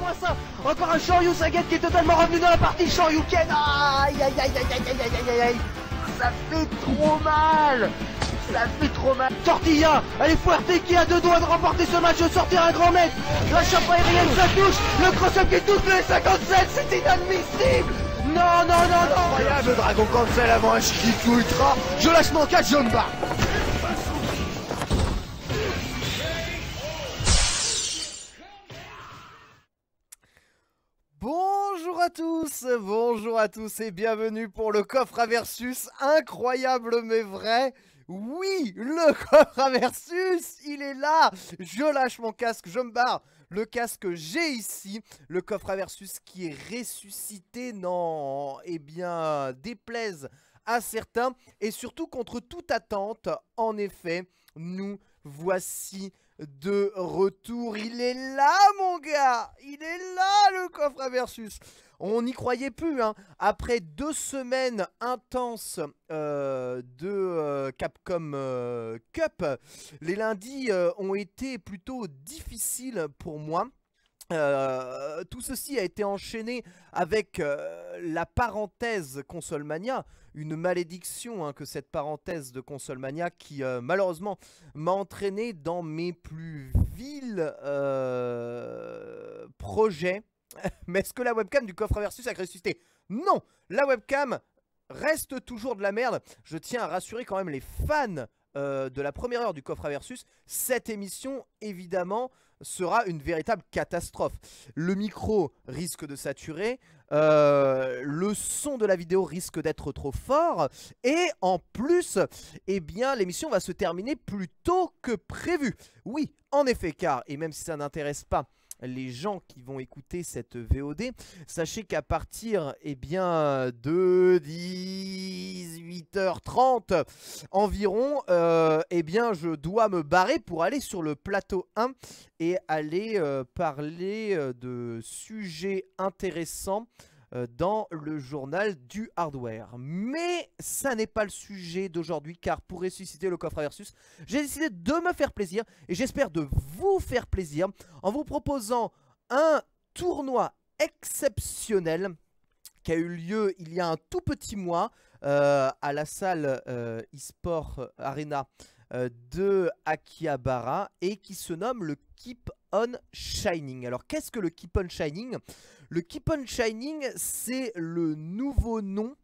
Regarde-moi ça. Encore un Shoryuken qui est totalement revenu dans la partie Shoryuken. Aïe aïe aïe aïe aïe aïe aïe aïe aïe. Ça fait trop mal. Ça fait trop mal. Tortilla, elle est Fuerte qui a deux doigts de remporter ce match, de sortir un grand maître. La chape aérienne, ça touche. Le cross-up qui touche le 57, c'est inadmissible. Non, non, non, non. Incroyable, Dragon Cancel avant un kick ultra. Je lâche mon catch, je me bats. Bonjour à tous et bienvenue pour le coffre à versus, incroyable mais vrai. Oui, le coffre à versus, il est là. Je lâche mon casque, je me barre. Le casque que j'ai ici, le coffre à versus qui est ressuscité, non, eh bien, déplaise à certains et surtout contre toute attente. En effet, nous voici de retour. Il est là, mon gars. Il est là, le coffre à versus. On n'y croyait plus, hein. Après 2 semaines intenses de Capcom Cup, les lundis ont été plutôt difficiles pour moi. Tout ceci a été enchaîné avec la parenthèse Consolemania, une malédiction hein, que cette parenthèse de Consolemania qui malheureusement m'a entraîné dans mes plus vils projets. Mais est-ce que la webcam du coffre à versus a ressuscité? Non, la webcam reste toujours de la merde. Je tiens à rassurer quand même les fans de la première heure du coffre à versus. Cette émission, évidemment, sera une véritable catastrophe. Le micro risque de saturer, le son de la vidéo risque d'être trop fort, et en plus, eh bien, l'émission va se terminer plus tôt que prévu. Oui, en effet, car, et même si ça n'intéresse pas les gens qui vont écouter cette VOD, sachez qu'à partir eh bien, de 18h30 environ, eh bien, je dois me barrer pour aller sur le plateau 1 et aller parler de sujets intéressants dans le journal du hardware. Mais ça n'est pas le sujet d'aujourd'hui, car pour ressusciter le coffre à versus, j'ai décidé de me faire plaisir et j'espère de vous faire plaisir en vous proposant un tournoi exceptionnel qui a eu lieu il y a un tout petit mois à la salle eSport Arena de Akihabara et qui se nomme le Keep on Shining. Alors qu'est-ce que le Keep on Shining? Le Keep on Shining, c'est le nouveau nom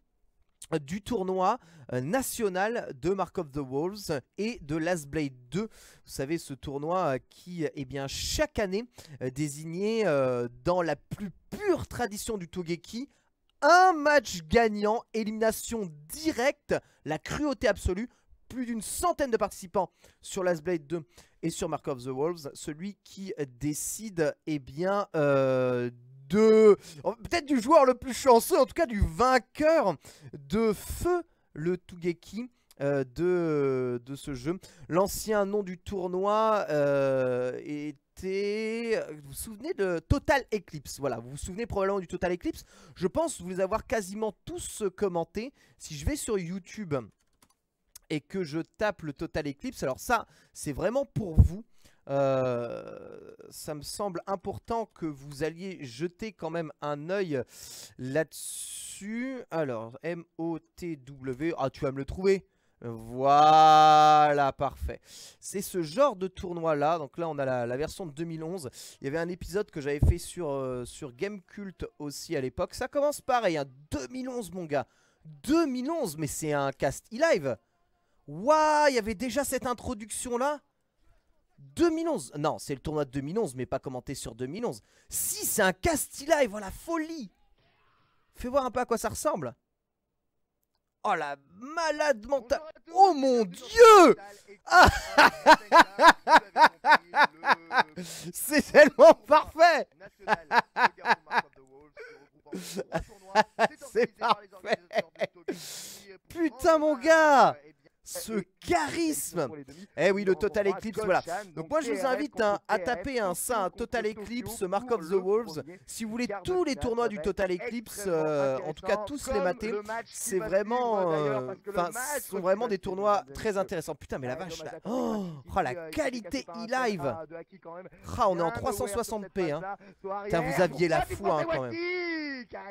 du tournoi national de Mark of the Wolves et de Last Blade 2. Vous savez, ce tournoi qui, eh bien, chaque année désignait dans la plus pure tradition du Tougeki un match gagnant, élimination directe, la cruauté absolue. Plus d'une centaine de participants sur Last Blade 2 et sur Mark of the Wolves. Celui qui décide, eh bien, peut-être du joueur le plus chanceux, en tout cas du vainqueur de Feu le Tougeki de ce jeu. L'ancien nom du tournoi était... Vous vous souvenez de Total Eclipse? Voilà, vous vous souvenez probablement du Total Eclipse. Je pense vous les avoir quasiment tous commentés. Si je vais sur YouTube et que je tape le Total Eclipse, alors ça, c'est vraiment pour vous. Ça me semble important que vous alliez jeter quand même un œil là-dessus. Alors, MOTW, ah tu vas me le trouver. Voilà, parfait. C'est ce genre de tournoi là. Donc là on a la version de 2011. Il y avait un épisode que j'avais fait sur Gamecult aussi à l'époque. Ça commence pareil, hein, 2011 mon gars. 2011, mais c'est un cast e-live. Waouh, il y avait déjà cette introduction là. 2011, non c'est le tournoi de 2011 mais pas commenté sur 2011. Si c'est un cast e-live, voilà, folie. Fais voir un peu à quoi ça ressemble. Oh la malade mentale. Oh mon dieu. Ah c'est tellement parfait. C'est parfait. Putain mon gars, ce charisme. Eh oui, le Total Eclipse, voilà. Donc moi je vous invite à taper ça, un Total Eclipse, Mark of the Wolves. Si vous voulez tous les tournois du Total Eclipse, en tout cas tous les mater, c'est vraiment, sont vraiment des tournois très intéressants. Putain mais la vache là, oh la qualité e-live. On est en 360p hein. Putain, vous aviez la foi hein, quand même.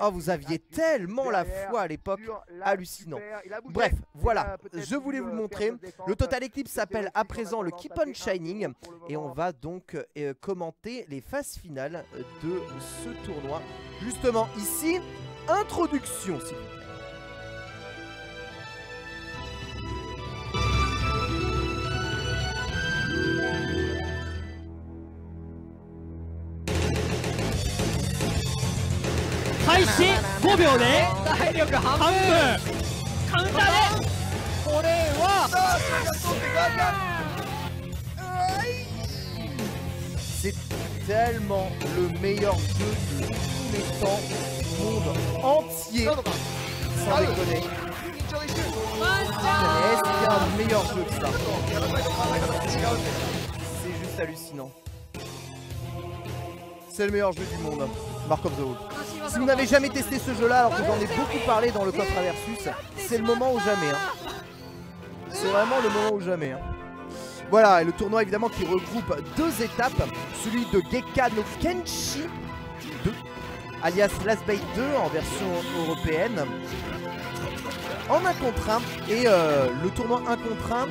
Oh, vous aviez tellement la foi à l'époque, hallucinant. Bref, voilà, je voulais vous le montrer. Le Total Eclipse s'appelle à présent le Keep on Shining. Et on va donc commenter les phases finales de ce tournoi. Justement ici, introduction s'il vous plaît. C'est tellement le meilleur jeu de tous les temps du monde entier. Sans déconner. Est-ce qu'il y a un meilleur jeu que ça? C'est juste hallucinant. C'est le meilleur jeu du monde, Mark of the Wolves. Si vous n'avez jamais testé ce jeu là, alors que j'en ai beaucoup parlé dans le Contra Versus, c'est le moment ou jamais hein. C'est vraiment le moment ou jamais hein. Voilà, et le tournoi évidemment qui regroupe deux étapes, celui de Gekka no Kenshi 2, alias Last Bait 2 en version européenne, en 1 contre 1, et le tournoi 1 contre 1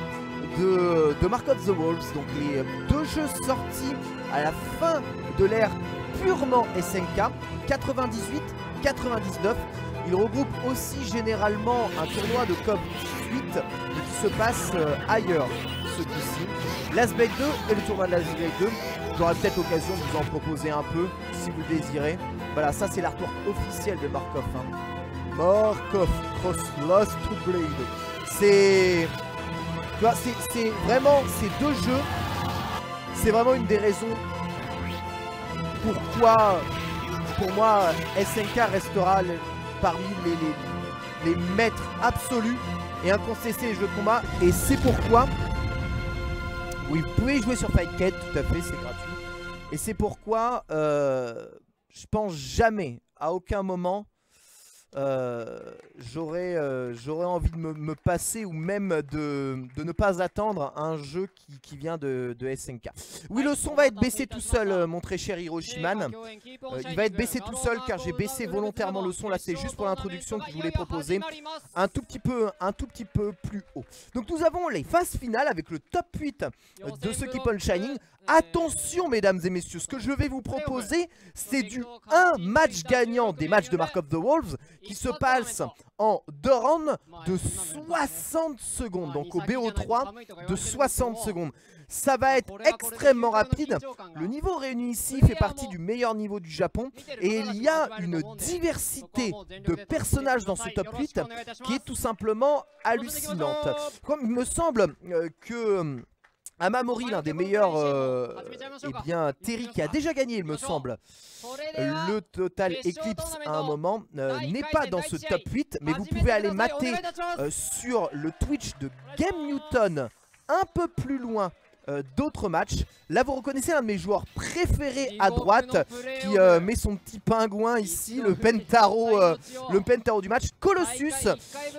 de Mark of the Wolves, donc les deux jeux sortis à la fin de l'ère purement SNK, 98-99. Il regroupe aussi généralement un tournoi de COP 18 qui se passe ailleurs ce coup-ci. Last Bait 2 et le tournoi de Last Bait 2. J'aurai peut-être l'occasion de vous en proposer un peu si vous le désirez. Voilà, ça c'est l'artwork officiel de Markov. Hein. Markov Cross Lost to Blade. C'est vraiment ces deux jeux. C'est vraiment une des raisons pourquoi, pour moi, SNK restera parmi les maîtres absolus et incontestés des jeux de combat. Et c'est pourquoi, oui, vous pouvez jouer sur Fightcade, tout à fait, c'est gratuit. Et c'est pourquoi, je pense jamais, à aucun moment, j'aurais envie de me passer ou même de ne pas attendre un jeu qui vient de SNK. Oui, le son va être baissé tout seul, mon très cher Hiroshiman. Il va être baissé tout seul car j'ai baissé volontairement le son. Là, c'est juste pour l'introduction que je voulais proposer un tout petit peu plus haut. Donc nous avons les phases finales avec le top 8 de ce Keep on Shining. Attention mesdames et messieurs, ce que je vais vous proposer, c'est du 1 match gagnant des matchs de Mark of the Wolves qui se passe en 2 rounds de 60 secondes, donc au BO3 de 60 secondes. Ça va être extrêmement rapide. Le niveau réuni ici fait partie du meilleur niveau du Japon et il y a une diversité de personnages dans ce top 8 qui est tout simplement hallucinante. Comme il me semble que Amamori, l'un des meilleurs, eh bien Terry qui a déjà gagné il me semble le Total Eclipse à un moment, n'est pas dans ce top 8, mais vous pouvez aller mater sur le Twitch de Game Newton un peu plus loin d'autres matchs. Là vous reconnaissez l'un de mes joueurs préférés à droite qui met son petit pingouin ici, le Pentaro du match, Colossus,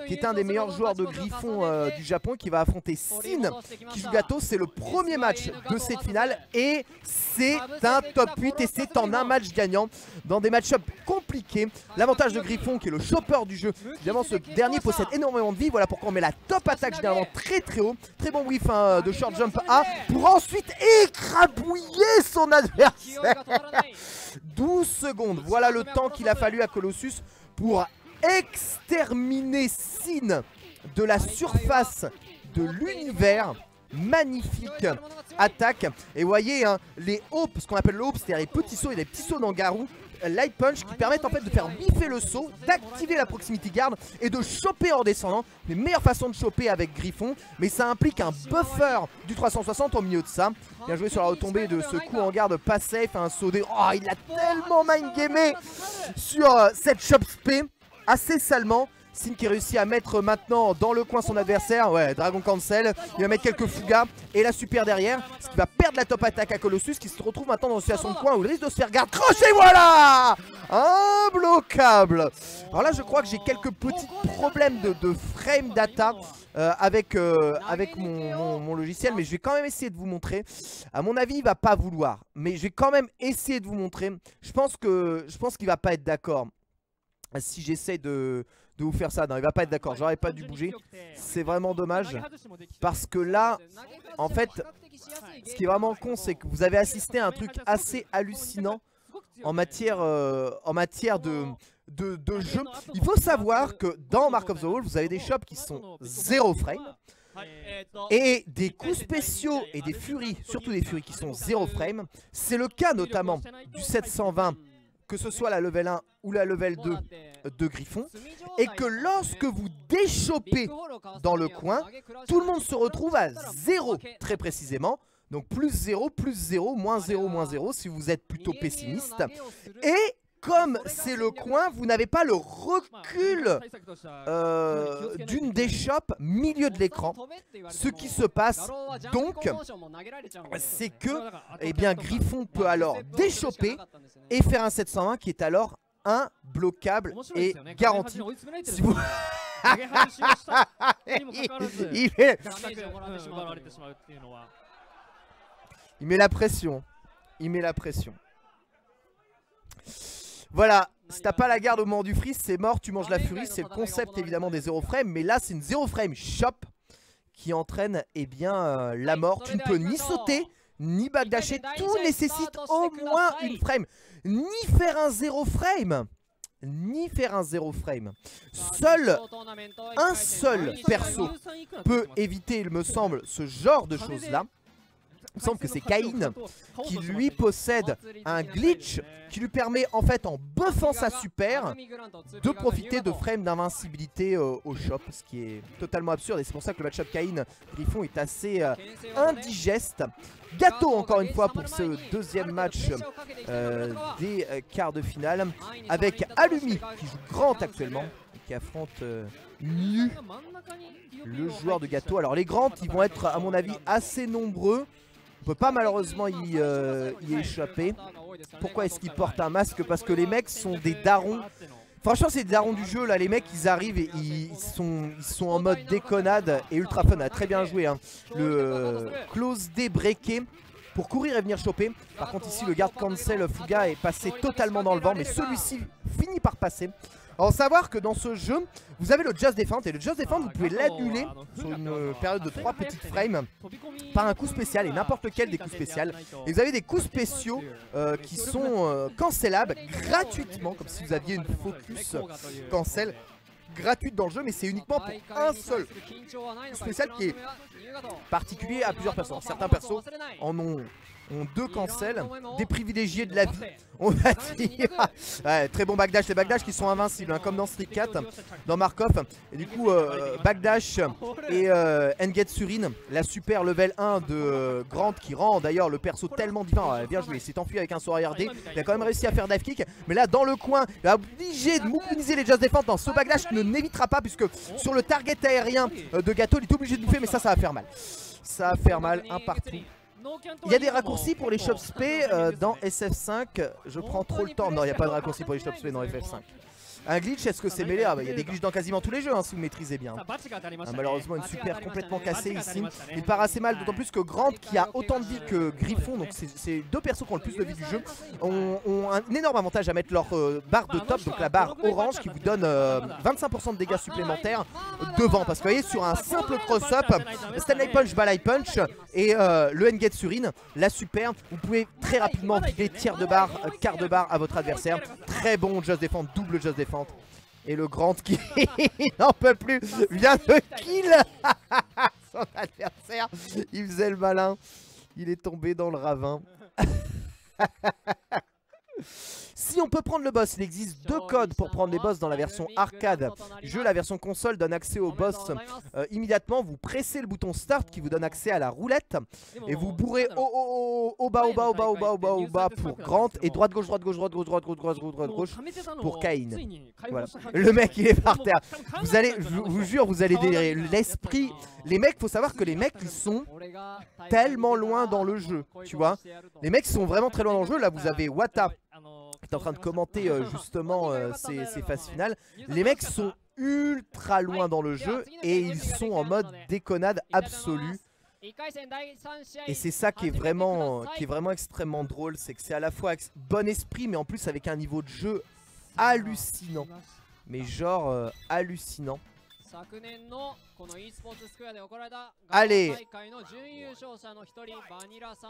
qui est un des meilleurs joueurs de Griffon du Japon, qui va affronter Sin qui joue Gato. C'est le premier match de cette finale et c'est un top 8 et c'est en un match gagnant dans des match-ups compliqués. L'avantage de Griffon qui est le chopper du jeu, évidemment ce dernier possède énormément de vie, voilà pourquoi on met la top attaque généralement très très haut. Très bon whiff de short jump A pour ensuite écrabouiller son adversaire. 12 secondes, voilà le temps qu'il a fallu à Colossus pour exterminer Sin de la surface de l'univers. Magnifique attaque. Et vous voyez hein, les hops, ce qu'on appelle le hop, c'est-à-dire les petits sauts et les petits sauts d'Angarou, light punch qui permettent en fait de faire biffer le saut, d'activer la proximity guard et de choper en descendant. Les meilleures façons de choper avec Griffon, mais ça implique un buffer du 360 au milieu de ça. Bien joué sur la retombée de ce coup en garde pas safe, un saut des... Oh, il a tellement mindgamé sur cette chop spé assez salement. Sin qui réussit à mettre maintenant dans le coin son adversaire. Ouais, Dragon Cancel. Il va mettre quelques Fugas et la super derrière. Ce qui va perdre la top attaque à Colossus qui se retrouve maintenant dans une situation de coin où il risque de se faire garde. Crochet, voilà! Imbloquable. Alors là, je crois que j'ai quelques petits problèmes de frame data avec mon logiciel. Mais je vais quand même essayer de vous montrer. À mon avis, il va pas vouloir. Mais je vais quand même essayer de vous montrer. Je pense qu'il va pas être d'accord. Si j'essaie de vous faire ça, non, il va pas être d'accord, j'aurais pas dû bouger. C'est vraiment dommage. Parce que là, en fait, ce qui est vraiment con, c'est que vous avez assisté à un truc assez hallucinant en matière de jeu. Il faut savoir que dans Mark of the Wolf, vous avez des shops qui sont 0 frame. Et des coups spéciaux et des furies, surtout des furies qui sont 0 frame. C'est le cas notamment du 720. Que ce soit la level 1 ou la level 2 de Griffon, et que lorsque vous déchopez dans le coin, tout le monde se retrouve à 0 très précisément. Donc plus 0, plus 0, moins 0, moins 0 si vous êtes plutôt pessimiste. Et comme c'est le coin, vous n'avez pas le recul d'une des shops milieu de l'écran. Ce qui se passe donc, c'est que eh bien, Griffon peut alors déchoper et faire un 720 qui est alors imbloquable et garanti. Si vous... il met la pression. Il met la pression. Voilà, si t'as pas la garde au moment du freeze, c'est mort, tu manges la furie. C'est le concept évidemment des 0 frames. Mais là, c'est une 0 frame shop qui entraîne eh bien, la mort. Tu ne peux ni sauter, ni backdasher. Tout nécessite au moins une frame. Ni faire un 0 frame. Ni faire un 0 frame. Un seul perso peut éviter, il me semble, ce genre de choses-là. Il me semble que c'est Cain qui lui possède un glitch qui lui permet en fait en buffant sa super de profiter de frames d'invincibilité au shop, ce qui est totalement absurde et c'est pour ça que le match-up Cain-Griffon est assez indigeste. Gâteau encore une fois pour ce deuxième match des quarts de finale avec Alumi qui joue Grand actuellement et qui affronte Nu, le joueur de Gâteau. Alors les Grands ils vont être à mon avis assez nombreux. On peut pas malheureusement y échapper. Pourquoi est-ce qu'ils portent un masque? Parce que les mecs sont des darons. Franchement c'est des darons du jeu là, les mecs ils arrivent et ils sont en mode déconnade et ultra fun, a très bien joué hein. Le close D breaké pour courir et venir choper. Par contre ici le garde cancel Fuga est passé totalement dans le vent, mais celui-ci finit par passer. Alors savoir que dans ce jeu vous avez le Just Defend et le Just Defend vous pouvez l'annuler sur une période de 3 petites frames par un coup spécial et n'importe lequel des coups spéciaux. Et vous avez des coups spéciaux qui sont cancellables gratuitement, comme si vous aviez une focus cancel gratuite dans le jeu, mais c'est uniquement pour un seul spécial qui est particulier à plusieurs persos. Certains persos en ont 2 cancels, des privilégiés de la vie, on va dire. Ouais, très bon backdash, les backdash qui sont invincibles hein, comme dans Street 4, dans Markov. Et du coup backdash et Engetsurin, la super level 1 de Grant qui rend d'ailleurs le perso tellement différent. Bien joué, il s'est enfui avec un saut arrière D, il a quand même réussi à faire dive kick. Mais là dans le coin, il va obligé de mobiliser les Just Defend. Ce backdash ne n'évitera pas puisque sur le target aérien de Gâteau, il est obligé de bouffer, mais ça va faire mal. Ça va faire mal, un partout. Il y a des raccourcis pour les shops SP dans SF5. Je prends trop le temps. Non, il n'y a pas de raccourci pour les shops SP dans FF5. Un glitch, est-ce que c'est mêlé? Ah bah il y a des glitches dans quasiment tous les jeux hein, si vous maîtrisez bien. Malheureusement une super complètement cassée ici. Il part assez mal, d'autant plus que Grant qui a autant de vie que Griffon, donc c'est 2 persos qui ont le plus de vie du jeu, ont un énorme avantage à mettre leur barre de top, donc la barre orange qui vous donne 25% de dégâts supplémentaires devant. Parce que vous voyez sur un simple cross-up, Stanley Punch, Balai Punch et le Engetsurin, la super, vous pouvez très rapidement vider tiers de barre, quart de barre à votre adversaire. Très bon Just Defend, double Just Defend. Et le Grand qui n'en peut plus vient de kill son adversaire. Il faisait le malin. Il est tombé dans le ravin. Si si on peut prendre le boss, il existe 2 codes pour prendre les boss dans la version arcade. La version console donne accès au boss immédiatement. Vous pressez le bouton start qui vous donne accès à la roulette. Et vous bourrez au bas pour Grant. Et droite gauche pour Cain. Voilà. Le mec il est par terre. Vous allez, je vous jure, vous allez délirer. L'esprit. Les mecs, faut savoir que les mecs ils sont tellement loin dans le jeu. Tu vois, les mecs sont vraiment très loin dans le jeu. Là vous avez Wata qui est en train de commenter justement ces phases finales. Les mecs sont ultra loin dans le jeu et ils sont en mode déconnade absolue. Et c'est ça qui est vraiment extrêmement drôle, c'est que c'est à la fois bon esprit mais en plus avec un niveau de jeu hallucinant. Mais genre hallucinant. Allez,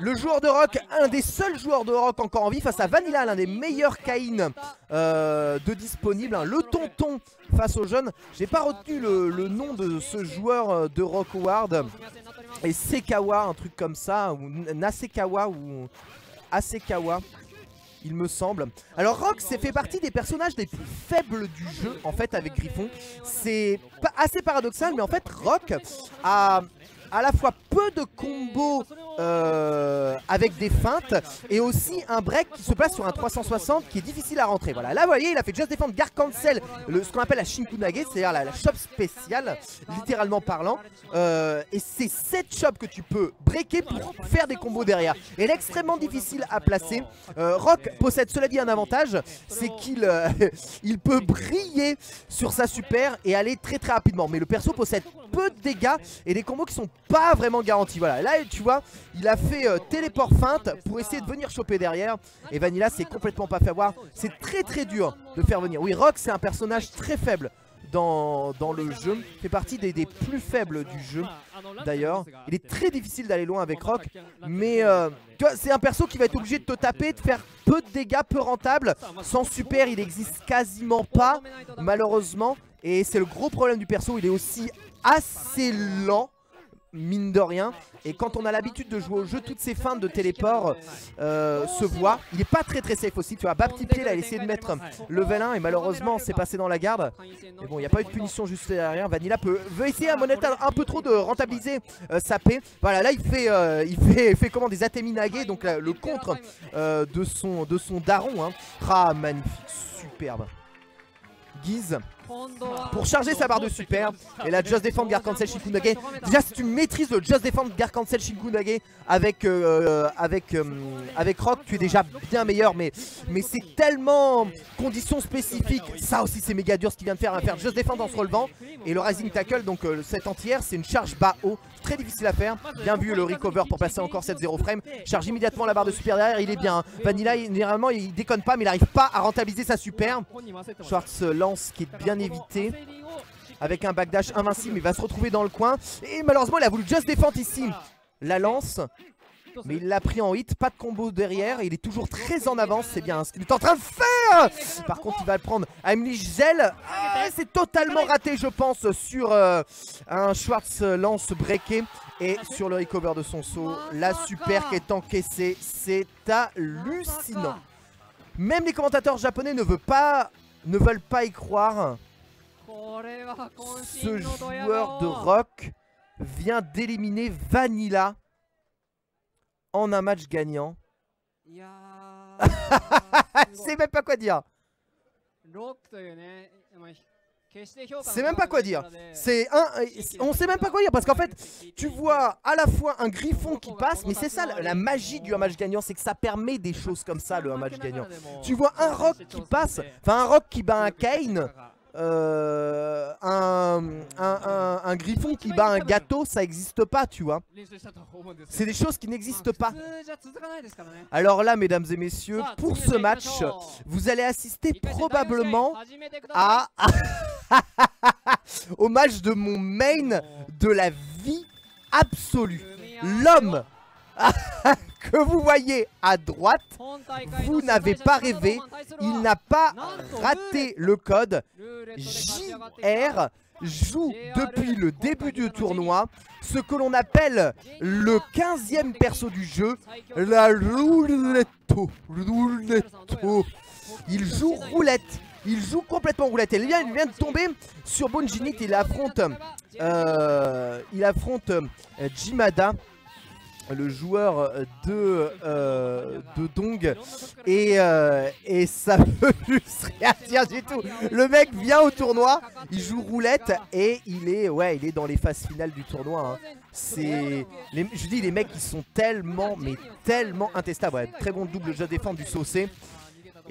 le joueur de rock, un des seuls joueurs de rock encore en vie face à Vanilla, l'un des meilleurs Cain de disponible, hein, le tonton face aux jeunes. J'ai pas retenu le nom de ce joueur de Rock Award. Et Sekawa, un truc comme ça, ou Nasekawa ou Asekawa, il me semble. Alors Rock fait partie des personnages les plus faibles du jeu en fait avec Griffon. C'est assez paradoxal mais en fait Rock a à la fois peu de combos avec des feintes et aussi un break qui se place sur un 360 qui est difficile à rentrer. Voilà, là vous voyez il a fait Just Defend Guard Cancel, ce qu'on appelle la Shinkunage, c'est-à-dire la shop spéciale, littéralement parlant. Et c'est cette shop que tu peux breaker pour faire des combos derrière. Et elle est extrêmement difficile à placer. Rock possède cela dit un avantage, c'est qu'il il peut briller sur sa super et aller très très rapidement. Mais le perso possède peu de dégâts et des combos qui sont pas vraiment garantis. Voilà, là tu vois, il a fait téléport feinte pour essayer de venir choper derrière. Et Vanilla s'est complètement pas fait avoir. C'est très très dur de faire venir. Oui, Rock c'est un personnage très faible dans le jeu. Il fait partie des plus faibles du jeu d'ailleurs. Il est très difficile d'aller loin avec Rock. Mais tu vois, c'est un perso qui va être obligé de te taper, de faire peu de dégâts, peu rentable. Sans super il existe quasiment pas malheureusement. Et c'est le gros problème du perso, il est aussi assez lent, mine de rien. Et quand on a l'habitude de jouer au jeu, toutes ces feintes de téléport se voient. Il est pas très très safe aussi, tu vois. Bas petit pied, là, il a essayé de mettre level 1 et malheureusement c'est passé dans la garde. Mais bon, il n'y a pas eu de punition juste derrière. Vanilla veut essayer à moneta un peu trop de rentabiliser sa paix. Voilà, là il fait comment, des Ateminage, donc là, le contre de son daron, hein. Ah, magnifique, superbe. Guise pour charger sa barre de super. Et la Just Defend Guard Cancel Shinkunage. Déjà si tu maîtrises le Just Defend Guard Cancel Shinkunage avec Rock, tu es déjà bien meilleur. Mais c'est tellement conditions spécifiques. Ça aussi c'est méga dur ce qu'il vient de faire. Faire Just Defend en se relevant. Et le Rising Tackle, donc cet anti-air, c'est une charge bas haut. Très difficile à faire. Bien vu le recover pour passer encore 7-0 frame. Charge immédiatement la barre de super derrière. Il est bien. Vanilla généralement il déconne pas mais il n'arrive pas à rentabiliser sa super. Schwartz lance qui est bien évité avec un backdash invincible. Il va se retrouver dans le coin. Et malheureusement il a voulu just défendre ici la lance. Mais il l'a pris en hit, pas de combo derrière. Il est toujours très en avance, c'est bien ce qu'il est en train de faire. Par contre il va le prendre à Heimlich Zell. C'est totalement raté je pense sur un Schwartz lance breaké. Et sur le recover de son saut, la super qui est encaissée. C'est hallucinant. Même les commentateurs japonais ne veulent pas y croire. Ce joueur de rock vient d'éliminer Vanilla en un match gagnant. C'est même pas quoi dire. C'est même pas quoi dire. On sait même pas quoi dire parce qu'en fait tu vois à la fois un griffon qui passe. Mais c'est ça la magie du match gagnant, c'est que ça permet des choses comme ça le match gagnant. Tu vois un rock qui passe, enfin un rock qui bat un Cain, un griffon qui bat un gâteau, ça existe pas tu vois. C'est des choses qui n'existent pas. Alors là mesdames et messieurs, pour ce match vous allez assister probablement à au match de mon main de la vie absolue. L'homme que vous voyez à droite, vous n'avez pas rêvé, il n'a pas raté le code. JR joue depuis le début du tournoi ce que l'on appelle le 15e perso du jeu, la Rouletto. Il joue roulette. Il joue complètement roulette. Et il vient de tomber sur Bonjinit. Il affronte Jimada, le joueur de Dong, et ça veut juste rien dire du tout. Le mec vient au tournoi, il joue roulette et il est dans les phases finales du tournoi. Hein. Je dis, les mecs, ils sont tellement, mais tellement intestables. Ouais, très bon double jeu défense du Saucé.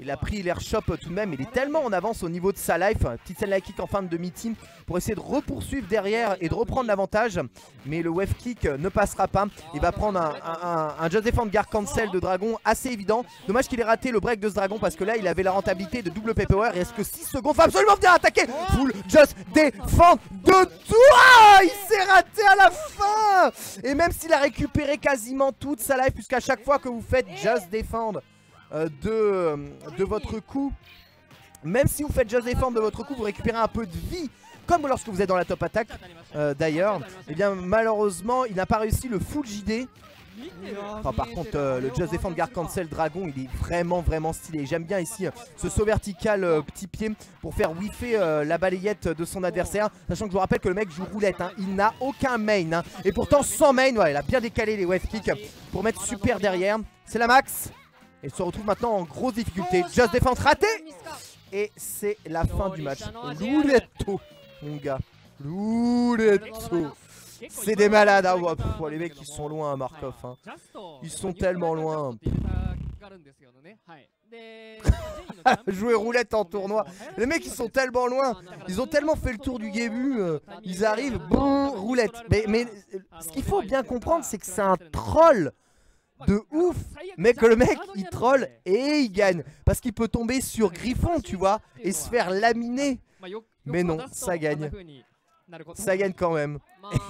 Il a pris l'airshop tout de même, il est tellement en avance au niveau de sa life. Petite scène light kick en fin de demi-team pour essayer de repoursuivre derrière et de reprendre l'avantage. Mais le wave kick ne passera pas. Il va prendre un just defend guard cancel de dragon assez évident. Dommage qu'il ait raté le break de ce dragon parce que là il avait la rentabilité de double PPOR. Il reste que 6 secondes, faut absolument venir attaquer. Full just defend de tout. Il s'est raté à la fin. Et même s'il a récupéré quasiment toute sa life, puisqu'à chaque fois que vous faites just defend de votre coup, même si vous faites just defend de votre coup, vous récupérez un peu de vie, comme lorsque vous êtes dans la top attack d'ailleurs. Et bien malheureusement il n'a pas réussi le full JD. Enfin, par contre le just defend guard cancel dragon, il est vraiment stylé. J'aime bien ici ce saut vertical petit pied pour faire whiffer la balayette de son adversaire, sachant que je vous rappelle que le mec joue roulette, hein. Il n'a aucun main, hein. Et pourtant sans main, ouais, il a bien décalé les wave kicks pour mettre super derrière. C'est la max. Et il se retrouve maintenant en grosse difficulté. Just défense raté. Et c'est la fin du match. Louletto, mon gars. Louletto. C'est des malades, hein. Oh, les mecs ils sont loin, Markov, hein. Ils sont tellement loin. Jouer roulette en tournoi. Les mecs ils sont tellement loin. Ils ont tellement fait le tour du début. Ils arrivent, bon, roulette. Mais ce qu'il faut bien comprendre, c'est que c'est un troll de ouf, mais que le mec il troll et il gagne parce qu'il peut tomber sur Griffon, tu vois, et se faire laminer. Mais non, ça gagne. Ça gagne quand même.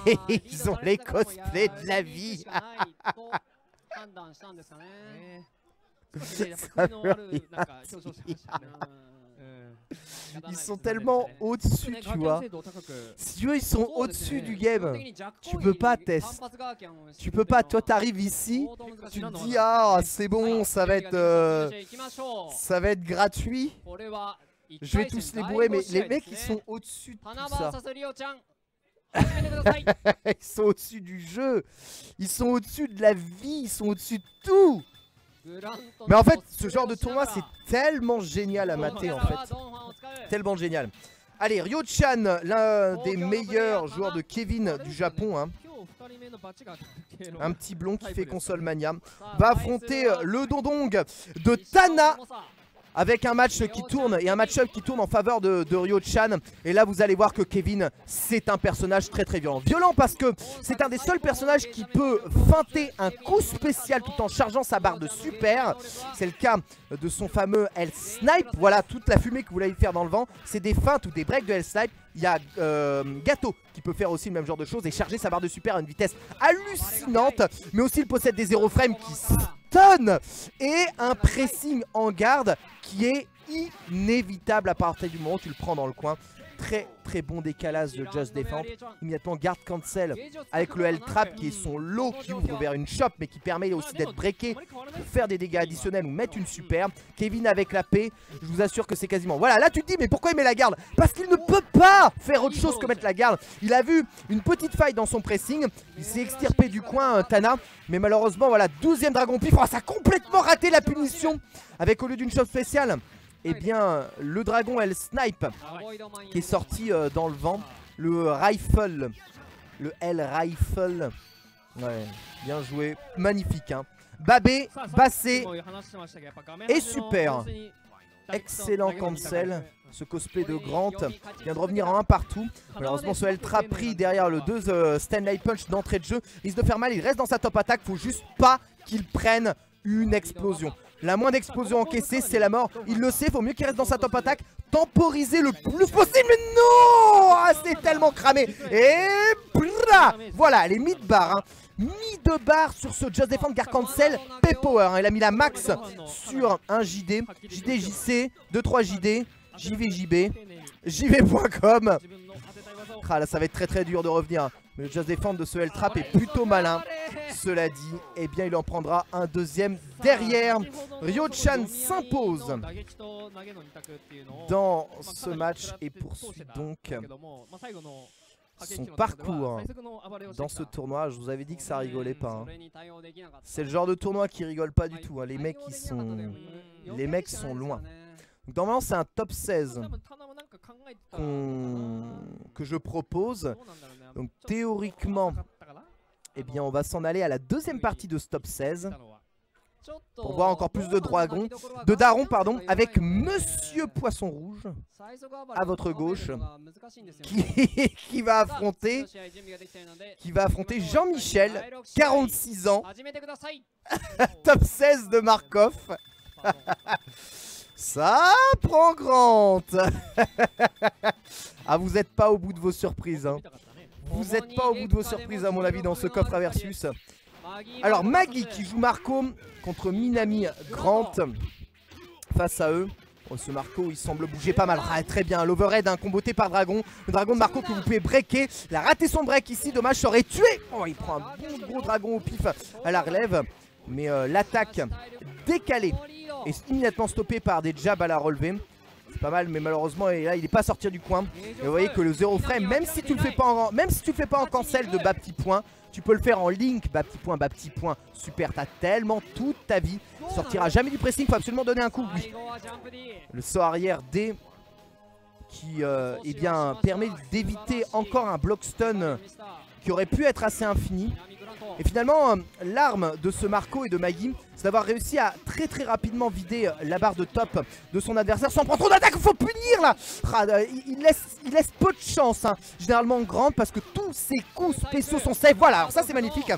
Et ils ont les cosplays de la vie. Ça veut rien dire. Ils sont tellement au-dessus, tu vois. Si eux ils sont au-dessus du game, tu peux pas test. Tu peux pas, toi t'arrives ici, tu te dis ah c'est bon, ça va être gratuit. Je vais tous les bourrer, mais les mecs ils sont au-dessus de tout ça. Ils sont au-dessus du jeu. Ils sont au-dessus de la vie, ils sont au-dessus de tout. Mais en fait ce genre de tournoi c'est tellement génial à mater en fait. Tellement génial. Allez, Ryo-chan, l'un des meilleurs joueurs de Kevin du Japon, hein. Un petit blond qui fait console mania, va affronter le Dondong de Tana, avec un match qui tourne et un match-up qui tourne en faveur de Ryo-chan. Et là vous allez voir que Kevin c'est un personnage très violent. Violent parce que c'est un des seuls personnages qui peut feinter un coup spécial tout en chargeant sa barre de super. C'est le cas de son fameux L-Snipe. Voilà toute la fumée que vous voulez faire dans le vent. C'est des feintes ou des breaks de L-Snipe. Il y a Gato qui peut faire aussi le même genre de choses et charger sa barre de super à une vitesse hallucinante. Mais aussi il possède des zéro frames qui stun et un pressing en garde qui est inévitable à partir du moment où tu le prends dans le coin. Très bon décalage de Just Defend. Immédiatement guard cancel avec le L-Trap qui est son lot qui ouvre vers une shop mais qui permet aussi d'être breaké pour faire des dégâts additionnels ou mettre une super. Kevin avec la paix, je vous assure que c'est quasiment... Voilà, là tu te dis mais pourquoi il met la garde? Parce qu'il ne peut pas faire autre chose que mettre la garde. Il a vu une petite faille dans son pressing, il s'est extirpé du coin Tana. Mais malheureusement voilà, 12e dragon pif, oh, ça a complètement raté la punition. Avec au lieu d'une shop spéciale, eh bien le dragon L-Snipe qui est sorti dans le vent. Le rifle, le L-Rifle. Ouais, bien joué, magnifique hein. Babé, Bassé et super. Excellent cancel. Ce cosplay de Grant vient de revenir en 1 partout. Malheureusement ce L-Trap pris derrière le 2 Stanley Punch d'entrée de jeu risque de faire mal. Il reste dans sa top attaque, faut juste pas qu'il prenne une explosion. La moindre explosion encaissée, c'est la mort. Il le sait, faut mieux qu'il reste dans sa top attaque. Temporiser le plus possible. Mais non, ah, c'est tellement cramé. Et voilà, les mid-bar. Hein. Mid-bar sur ce Just Defend Guard Cancel P-Power. Hein. Il a mis la max sur un JD. JD JC, 2-3 JD. JV JB. JV.com. Ah, là, ça va être très dur de revenir. Mais le just défense de ce L-Trap est plutôt malin. Cela dit, eh bien il en prendra un deuxième derrière. Ryo-chan s'impose dans ce match et poursuit donc son parcours dans ce tournoi. Je vous avais dit que ça rigolait pas. C'est le genre de tournoi qui rigole pas du tout. Les mecs sont loin. Donc normalement c'est un top 16 que je propose. Donc théoriquement, eh bien on va s'en aller à la deuxième partie de ce top 16 pour voir encore plus de Daron pardon, avec Monsieur Poisson Rouge à votre gauche qui va affronter Jean-Michel, 46 ans, top 16 de Markov. Ça prend grand. Ah, vous n'êtes pas au bout de vos surprises, hein. Vous n'êtes pas au bout de vos surprises à mon avis dans ce coffre à versus. Alors Maggie qui joue Marco contre Minami Grant face à eux. Oh, ce Marco il semble bouger pas mal. Ah, très bien, l'overhead comboté par Dragon. Le Dragon de Marco que vous pouvez breaker. Il a raté son break ici, dommage, ça aurait tué. Oh, il prend un bon gros Dragon au pif à la relève. Mais l'attaque décalée est immédiatement stoppée par des jabs à la relevée. C'est pas mal, mais malheureusement là il n'est pas sorti du coin. Et vous voyez que le 0 frame, même si tu le fais pas en cancel de bas petit point, tu peux le faire en link, bas petit point, super, t'as tellement toute ta vie. Il sortira jamais du pressing, faut absolument donner un coup. Oui. Le saut arrière D qui eh bien, permet d'éviter encore un block stun qui aurait pu être assez infini. Et finalement, l'arme de ce Marco et de Maggie, c'est d'avoir réussi à très rapidement vider la barre de top de son adversaire sans prendre trop d'attaque. Il faut punir là. Il laisse peu de chance, hein, généralement grande, parce que tous ses coups spéciaux sont safe. Voilà, alors ça c'est magnifique.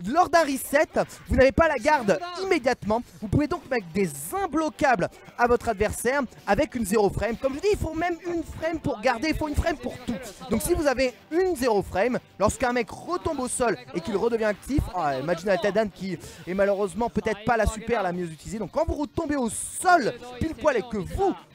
Lors d'un reset, vous n'avez pas la garde immédiatement. Vous pouvez donc mettre des imbloquables à votre adversaire avec une 0 frame. Comme je dis, il faut même une frame pour garder, il faut une frame pour tout. Donc si vous avez une 0 frame, lorsqu'un mec retombe au sol et qu'il redevient actif, imagine Altadan qui est malheureusement peut-être pas la super la mieux utilisée. Donc quand vous retombez au sol pile poil et que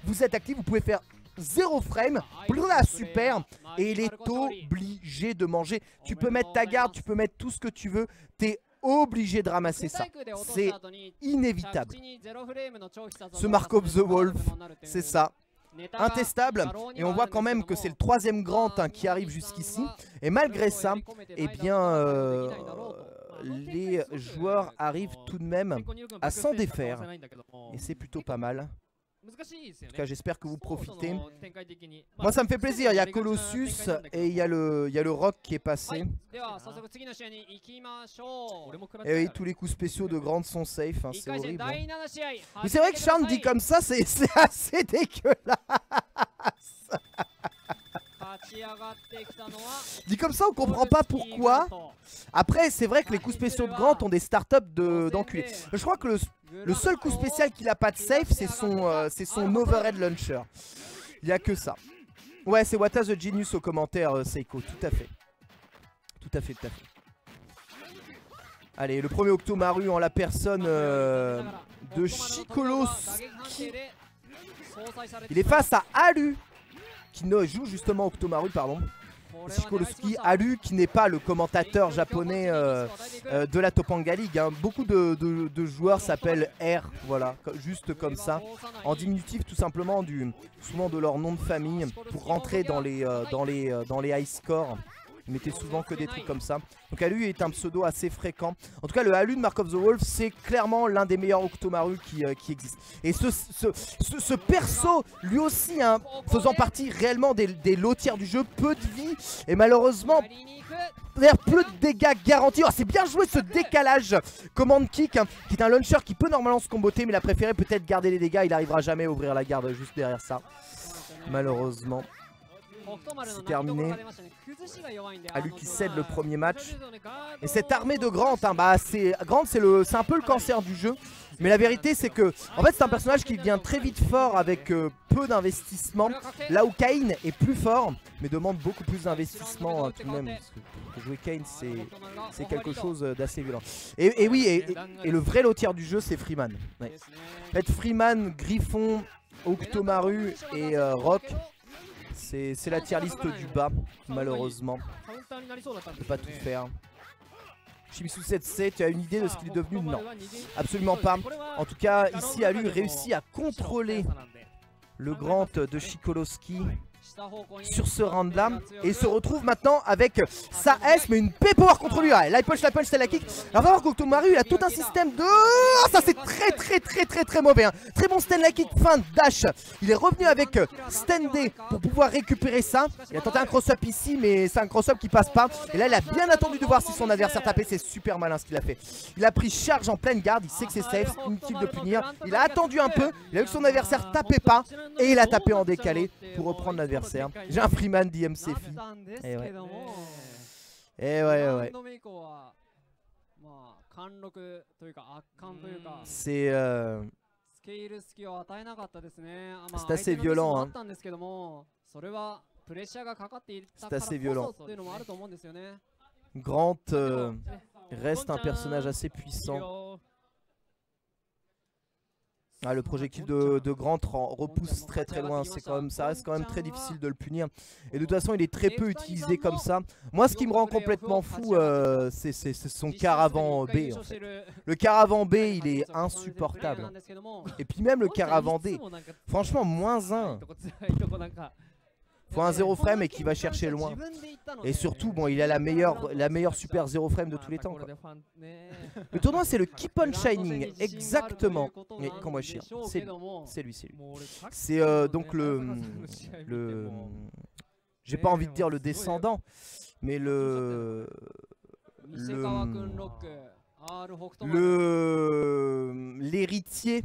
vous êtes actif, vous pouvez faire 0 frame, plus la super, et il est obligé de manger. Tu peux mettre ta garde, tu peux mettre tout ce que tu veux, t'es obligé de ramasser ça. C'est inévitable. Ce Markov the Wolf, c'est ça. Intestable, et on voit quand même que c'est le troisième grand qui arrive jusqu'ici. Et malgré ça, eh bien, les joueurs arrivent tout de même à s'en défaire. Et c'est plutôt pas mal. En tout cas, j'espère que vous profitez. Moi, ça me fait plaisir. Il y a Colossus et il y a le Rock qui est passé. Et oui, tous les coups spéciaux de Grande sont safe. Hein, c'est horrible. Mais c'est vrai que Charm dit comme ça, c'est assez dégueulasse. Dit comme ça, on comprend pas pourquoi. Après, c'est vrai que les coups spéciaux de Grant ont des startups d'enculés. Je crois que le seul coup spécial qu'il a pas de safe, c'est son overhead launcher. Il n'y a que ça. Ouais, c'est What the Genius au commentaire, Seiko. Tout à fait. Tout à fait. Allez, le premier Octomaru en la personne de Shikoloski. Il est face à Alu, qui joue justement Octomaru, pardon. Shikoloski, Alu qui n'est pas le commentateur japonais de la Topanga League, hein. Beaucoup de joueurs s'appellent R, voilà, juste comme ça, en diminutif tout simplement souvent de leur nom de famille pour rentrer dans les high scores. Ils mettaient souvent que des trucs comme ça. Donc Alu est un pseudo assez fréquent. En tout cas, le Alu de Markov the Wolf, c'est clairement l'un des meilleurs Octomaru qui existe. Et ce perso, lui aussi, hein, faisant partie réellement des low tiers du jeu, peu de vie. Et malheureusement, peu de dégâts garantis. Oh, c'est bien joué ce décalage. Command kick, hein, qui est un launcher qui peut normalement se comboter, mais il a préféré peut-être garder les dégâts. Il n'arrivera jamais à ouvrir la garde juste derrière ça. Malheureusement. C'est terminé. Alu qui cède le premier match. Et cette armée de Grant, hein, Grant c'est un peu le cancer du jeu. Mais la vérité c'est que en fait c'est un personnage qui devient très vite fort avec peu d'investissement. Là où Cain est plus fort mais demande beaucoup plus d'investissement, hein, tout de même. Parce que pour jouer Cain c'est quelque chose d'assez violent. Et oui, et le vrai lotier du jeu c'est Freeman. Ouais. En fait Freeman, Griffon, Octomaru et Rock, c'est la tier list du bas, malheureusement. peut pas tout faire. Shimizu Sensei, tu as une idée de ce qu'il est devenu? Non, absolument pas. En tout cas, ici, Alu réussit à contrôler le grand de Shikoloski sur ce round là et se retrouve maintenant avec sa S mais une P-Power contre lui. Là il punch la punch, c'est la kick. Alors on va voir qu'Otomaru il a tout un système de... ça c'est très mauvais hein. Très bon stand la kick, fin dash. Il est revenu avec stand D pour pouvoir récupérer ça. Il a tenté un cross-up ici mais c'est un cross-up qui passe pas. Et là il a bien attendu de voir si son adversaire tapait. C'est super malin ce qu'il a fait. Il a pris charge en pleine garde, il sait que c'est safe, inutile de punir. Il a attendu un peu, il a vu que son adversaire tapait pas et il a tapé en décalé pour reprendre l'adversaire. J'ai un Freeman d'IMCFI. Et ouais. Et ouais. C'est assez violent hein. C'est assez violent. Grant reste un personnage assez puissant. Ah, le projectile de Grant repousse très loin, c'est quand même, ça reste quand même très difficile de le punir. Et de toute façon il est très peu utilisé comme ça. Moi ce qui me rend complètement fou c'est son caravan B en fait. Le caravan B il est insupportable. Et puis même le caravan D, franchement -1. Faut un 0 frame et qui va chercher loin. Et surtout, bon, il a la meilleure super 0 frame de tous les temps. Quoi. Le tournoi, c'est le Keep on Shining, exactement. Mais quand moi, chien, c'est lui. C'est donc le j'ai pas envie de dire le descendant, mais l'héritier.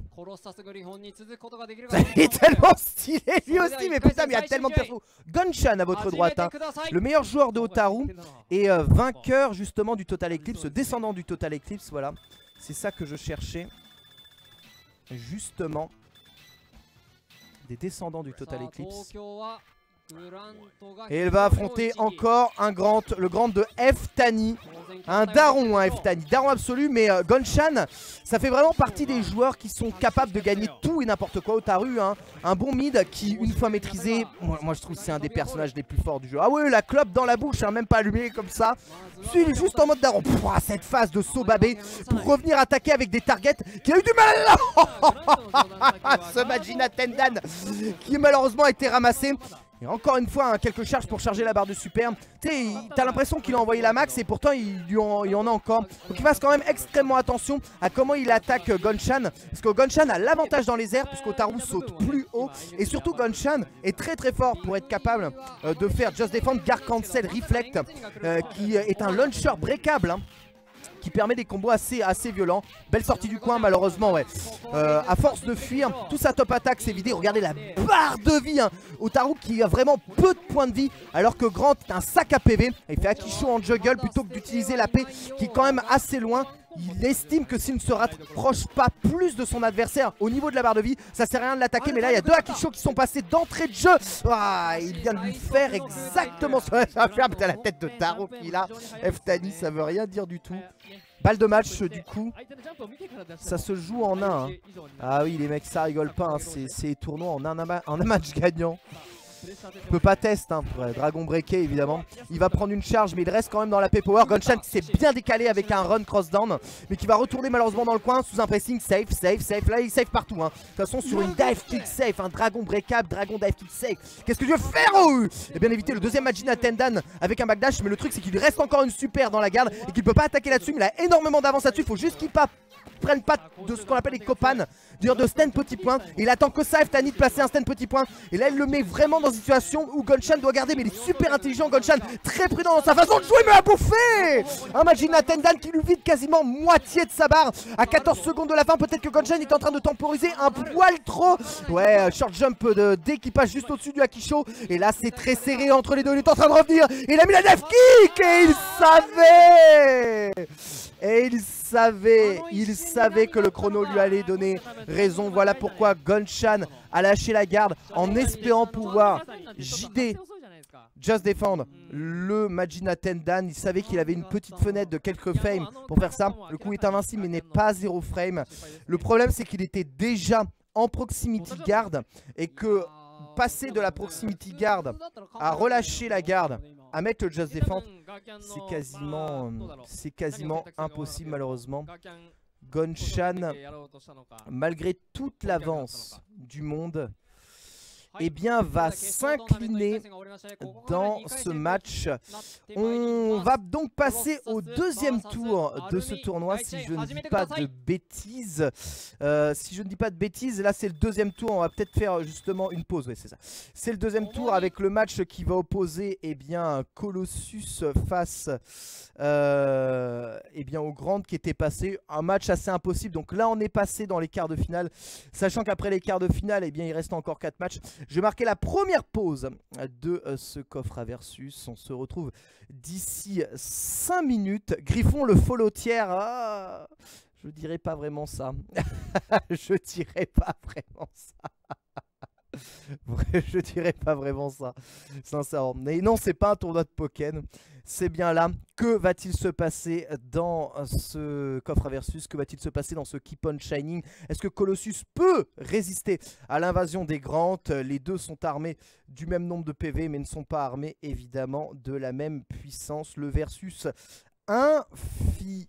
Il est tellement stylé lui aussi, mais putain, mais il y a tellement de persos. Gonshan à votre droite, hein. Le meilleur joueur de Hotaru et vainqueur justement du Total Eclipse, descendant du Total Eclipse, voilà. C'est ça que je cherchais. Justement, des descendants du Total Eclipse. Et elle va affronter encore le grand de F-Tani. Un daron, hein, F-Tani. Daron absolu, mais Gonshan, ça fait vraiment partie des joueurs qui sont capables de gagner tout et n'importe quoi. Otaru, hein, un bon mid qui, une fois maîtrisé, moi je trouve que c'est un des personnages les plus forts du jeu. Ah ouais, la clope dans la bouche, hein, même pas allumé comme ça. Il est juste en mode daron. Cette phase de Sobabé pour revenir attaquer avec des targets qui a eu du mal là. Ce Majina Tendan qui malheureusement a été ramassé. Et encore une fois, hein, quelques charges pour charger la barre de super. Tu sais, t'as l'impression qu'il a envoyé la max et pourtant il en a encore. Donc il fasse quand même extrêmement attention à comment il attaque Gonshan. Parce que Gonshan a l'avantage dans les airs puisque Otaru saute plus haut. Et surtout Gonshan est très fort pour être capable de faire Just Defend, Guard Cancel, Reflect. Qui est un launcher breakable. Hein, qui permet des combos assez violents. Belle sortie du coin malheureusement, ouais. À force de fuir, tout sa top attaque s'est vidé. Regardez la barre de vie, hein. Otaru qui a vraiment peu de points de vie, alors que Grant est un sac à PV. Il fait Akisho en juggle plutôt que d'utiliser la P qui est quand même assez loin. Il estime que s'il ne se rapproche pas plus de son adversaire au niveau de la barre de vie, ça sert à rien de l'attaquer. Mais là il y a deux Akisho qui sont passés d'entrée de jeu. Il vient de lui faire exactement ça. Ça va faire la tête de Taro qu'il a. F-Tani, ça veut rien dire du tout. Balle de match du coup. Ça se joue en 1 hein. Ah oui les mecs, ça rigole pas hein. C'est tournoi en un match gagnant. Je peux pas tester hein, pour Dragon Breaké évidemment. Il va prendre une charge mais il reste quand même dans la P-Power. Gonshan qui s'est bien décalé avec un run cross down, mais qui va retourner malheureusement dans le coin sous un pressing. Safe. Là il safe partout hein. De toute façon sur une dive kick safe, un Dragon Breakable, Dragon dive kick safe. Qu'est-ce que je veux faire? Et bien éviter le deuxième Majina Tendan avec un backdash. Mais le truc c'est qu'il lui reste encore une super dans la garde et qu'il peut pas attaquer là-dessus. Mais il a énormément d'avance là-dessus. Il faut juste qu'il prenne pas de ce qu'on appelle les copanes, de stand petit point. Et il attend que ça, F-Tani, de placer un stand petit point. Et là il le met vraiment dans une situation où Gonshan doit garder. Mais il est super intelligent Gonshan, très prudent dans sa façon de jouer, mais a bouffé un Majina Tendan qui lui vide quasiment moitié de sa barre. À 14 secondes de la fin, peut-être que Gonshan est en train de temporiser un poil trop. Ouais, short jump D qui passe juste au-dessus du Akisho. Et là c'est très serré entre les deux, il est en train de revenir. Il a mis la dive kick et il savait. Et il savait que le chrono lui allait donner raison. Voilà pourquoi Gonshan a lâché la garde en espérant pouvoir JD, Just Defend, le Majina Tendan. Il savait qu'il avait une petite fenêtre de quelques frames pour faire ça. Le coup est invincible mais n'est pas 0 frame. Le problème c'est qu'il était déjà en proximity guard et que passer de la proximity guard à relâcher la garde à mettre le Just Défend, c'est quasiment impossible malheureusement. Gonchan, malgré toute l'avance du monde, eh bien va s'incliner dans ce match. On va donc passer au deuxième tour de ce tournoi si je ne dis pas de bêtises. Là c'est le deuxième tour, on va peut-être faire justement une pause, oui c'est ça. C'est le deuxième tour avec le match qui va opposer eh bien, Colossus face eh bien, au Grand qui était passé. Un match assez impossible, donc là on est passé dans les quarts de finale, sachant qu'après les quarts de finale, eh bien, il reste encore 4 matchs. Je vais marquer la première pause de ce coffre à versus. On se retrouve d'ici 5 minutes. Griffon le follow tiers. Ah, je dirais pas vraiment ça. Je dirais pas vraiment ça. Je dirais pas vraiment ça, sincèrement. Mais non, c'est pas un tournoi de Pokken. C'est bien là. Que va-t-il se passer dans ce coffre à versus? Que va-t-il se passer dans ce Keep on Shining? Est-ce que Colossus peut résister à l'invasion des Grands? Les deux sont armés du même nombre de PV, mais ne sont pas armés évidemment de la même puissance. Le versus infini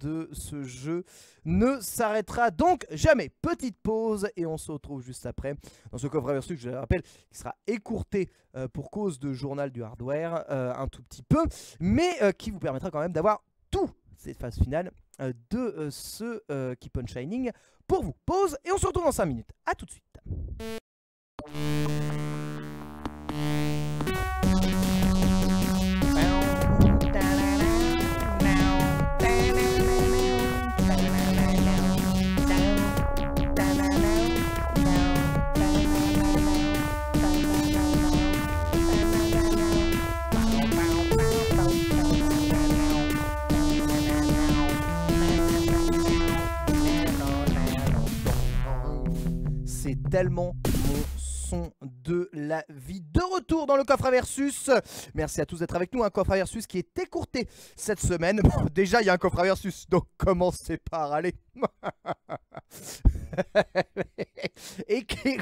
de ce jeu ne s'arrêtera donc jamais. Petite pause et on se retrouve juste après dans ce coffre à versus, je le rappelle, qui sera écourté pour cause de journal du hardware un tout petit peu, mais qui vous permettra quand même d'avoir tout cette phase finale de ce Keep on Shining pour vous. Pause et on se retrouve dans 5 minutes. A tout de suite. Tellement mon son de la vie. De retour dans le coffre à versus. Merci à tous d'être avec nous. Un coffre à versus qui est écourté cette semaine. Bon, déjà, il y a un coffre à versus, donc commencez par aller. Et qui est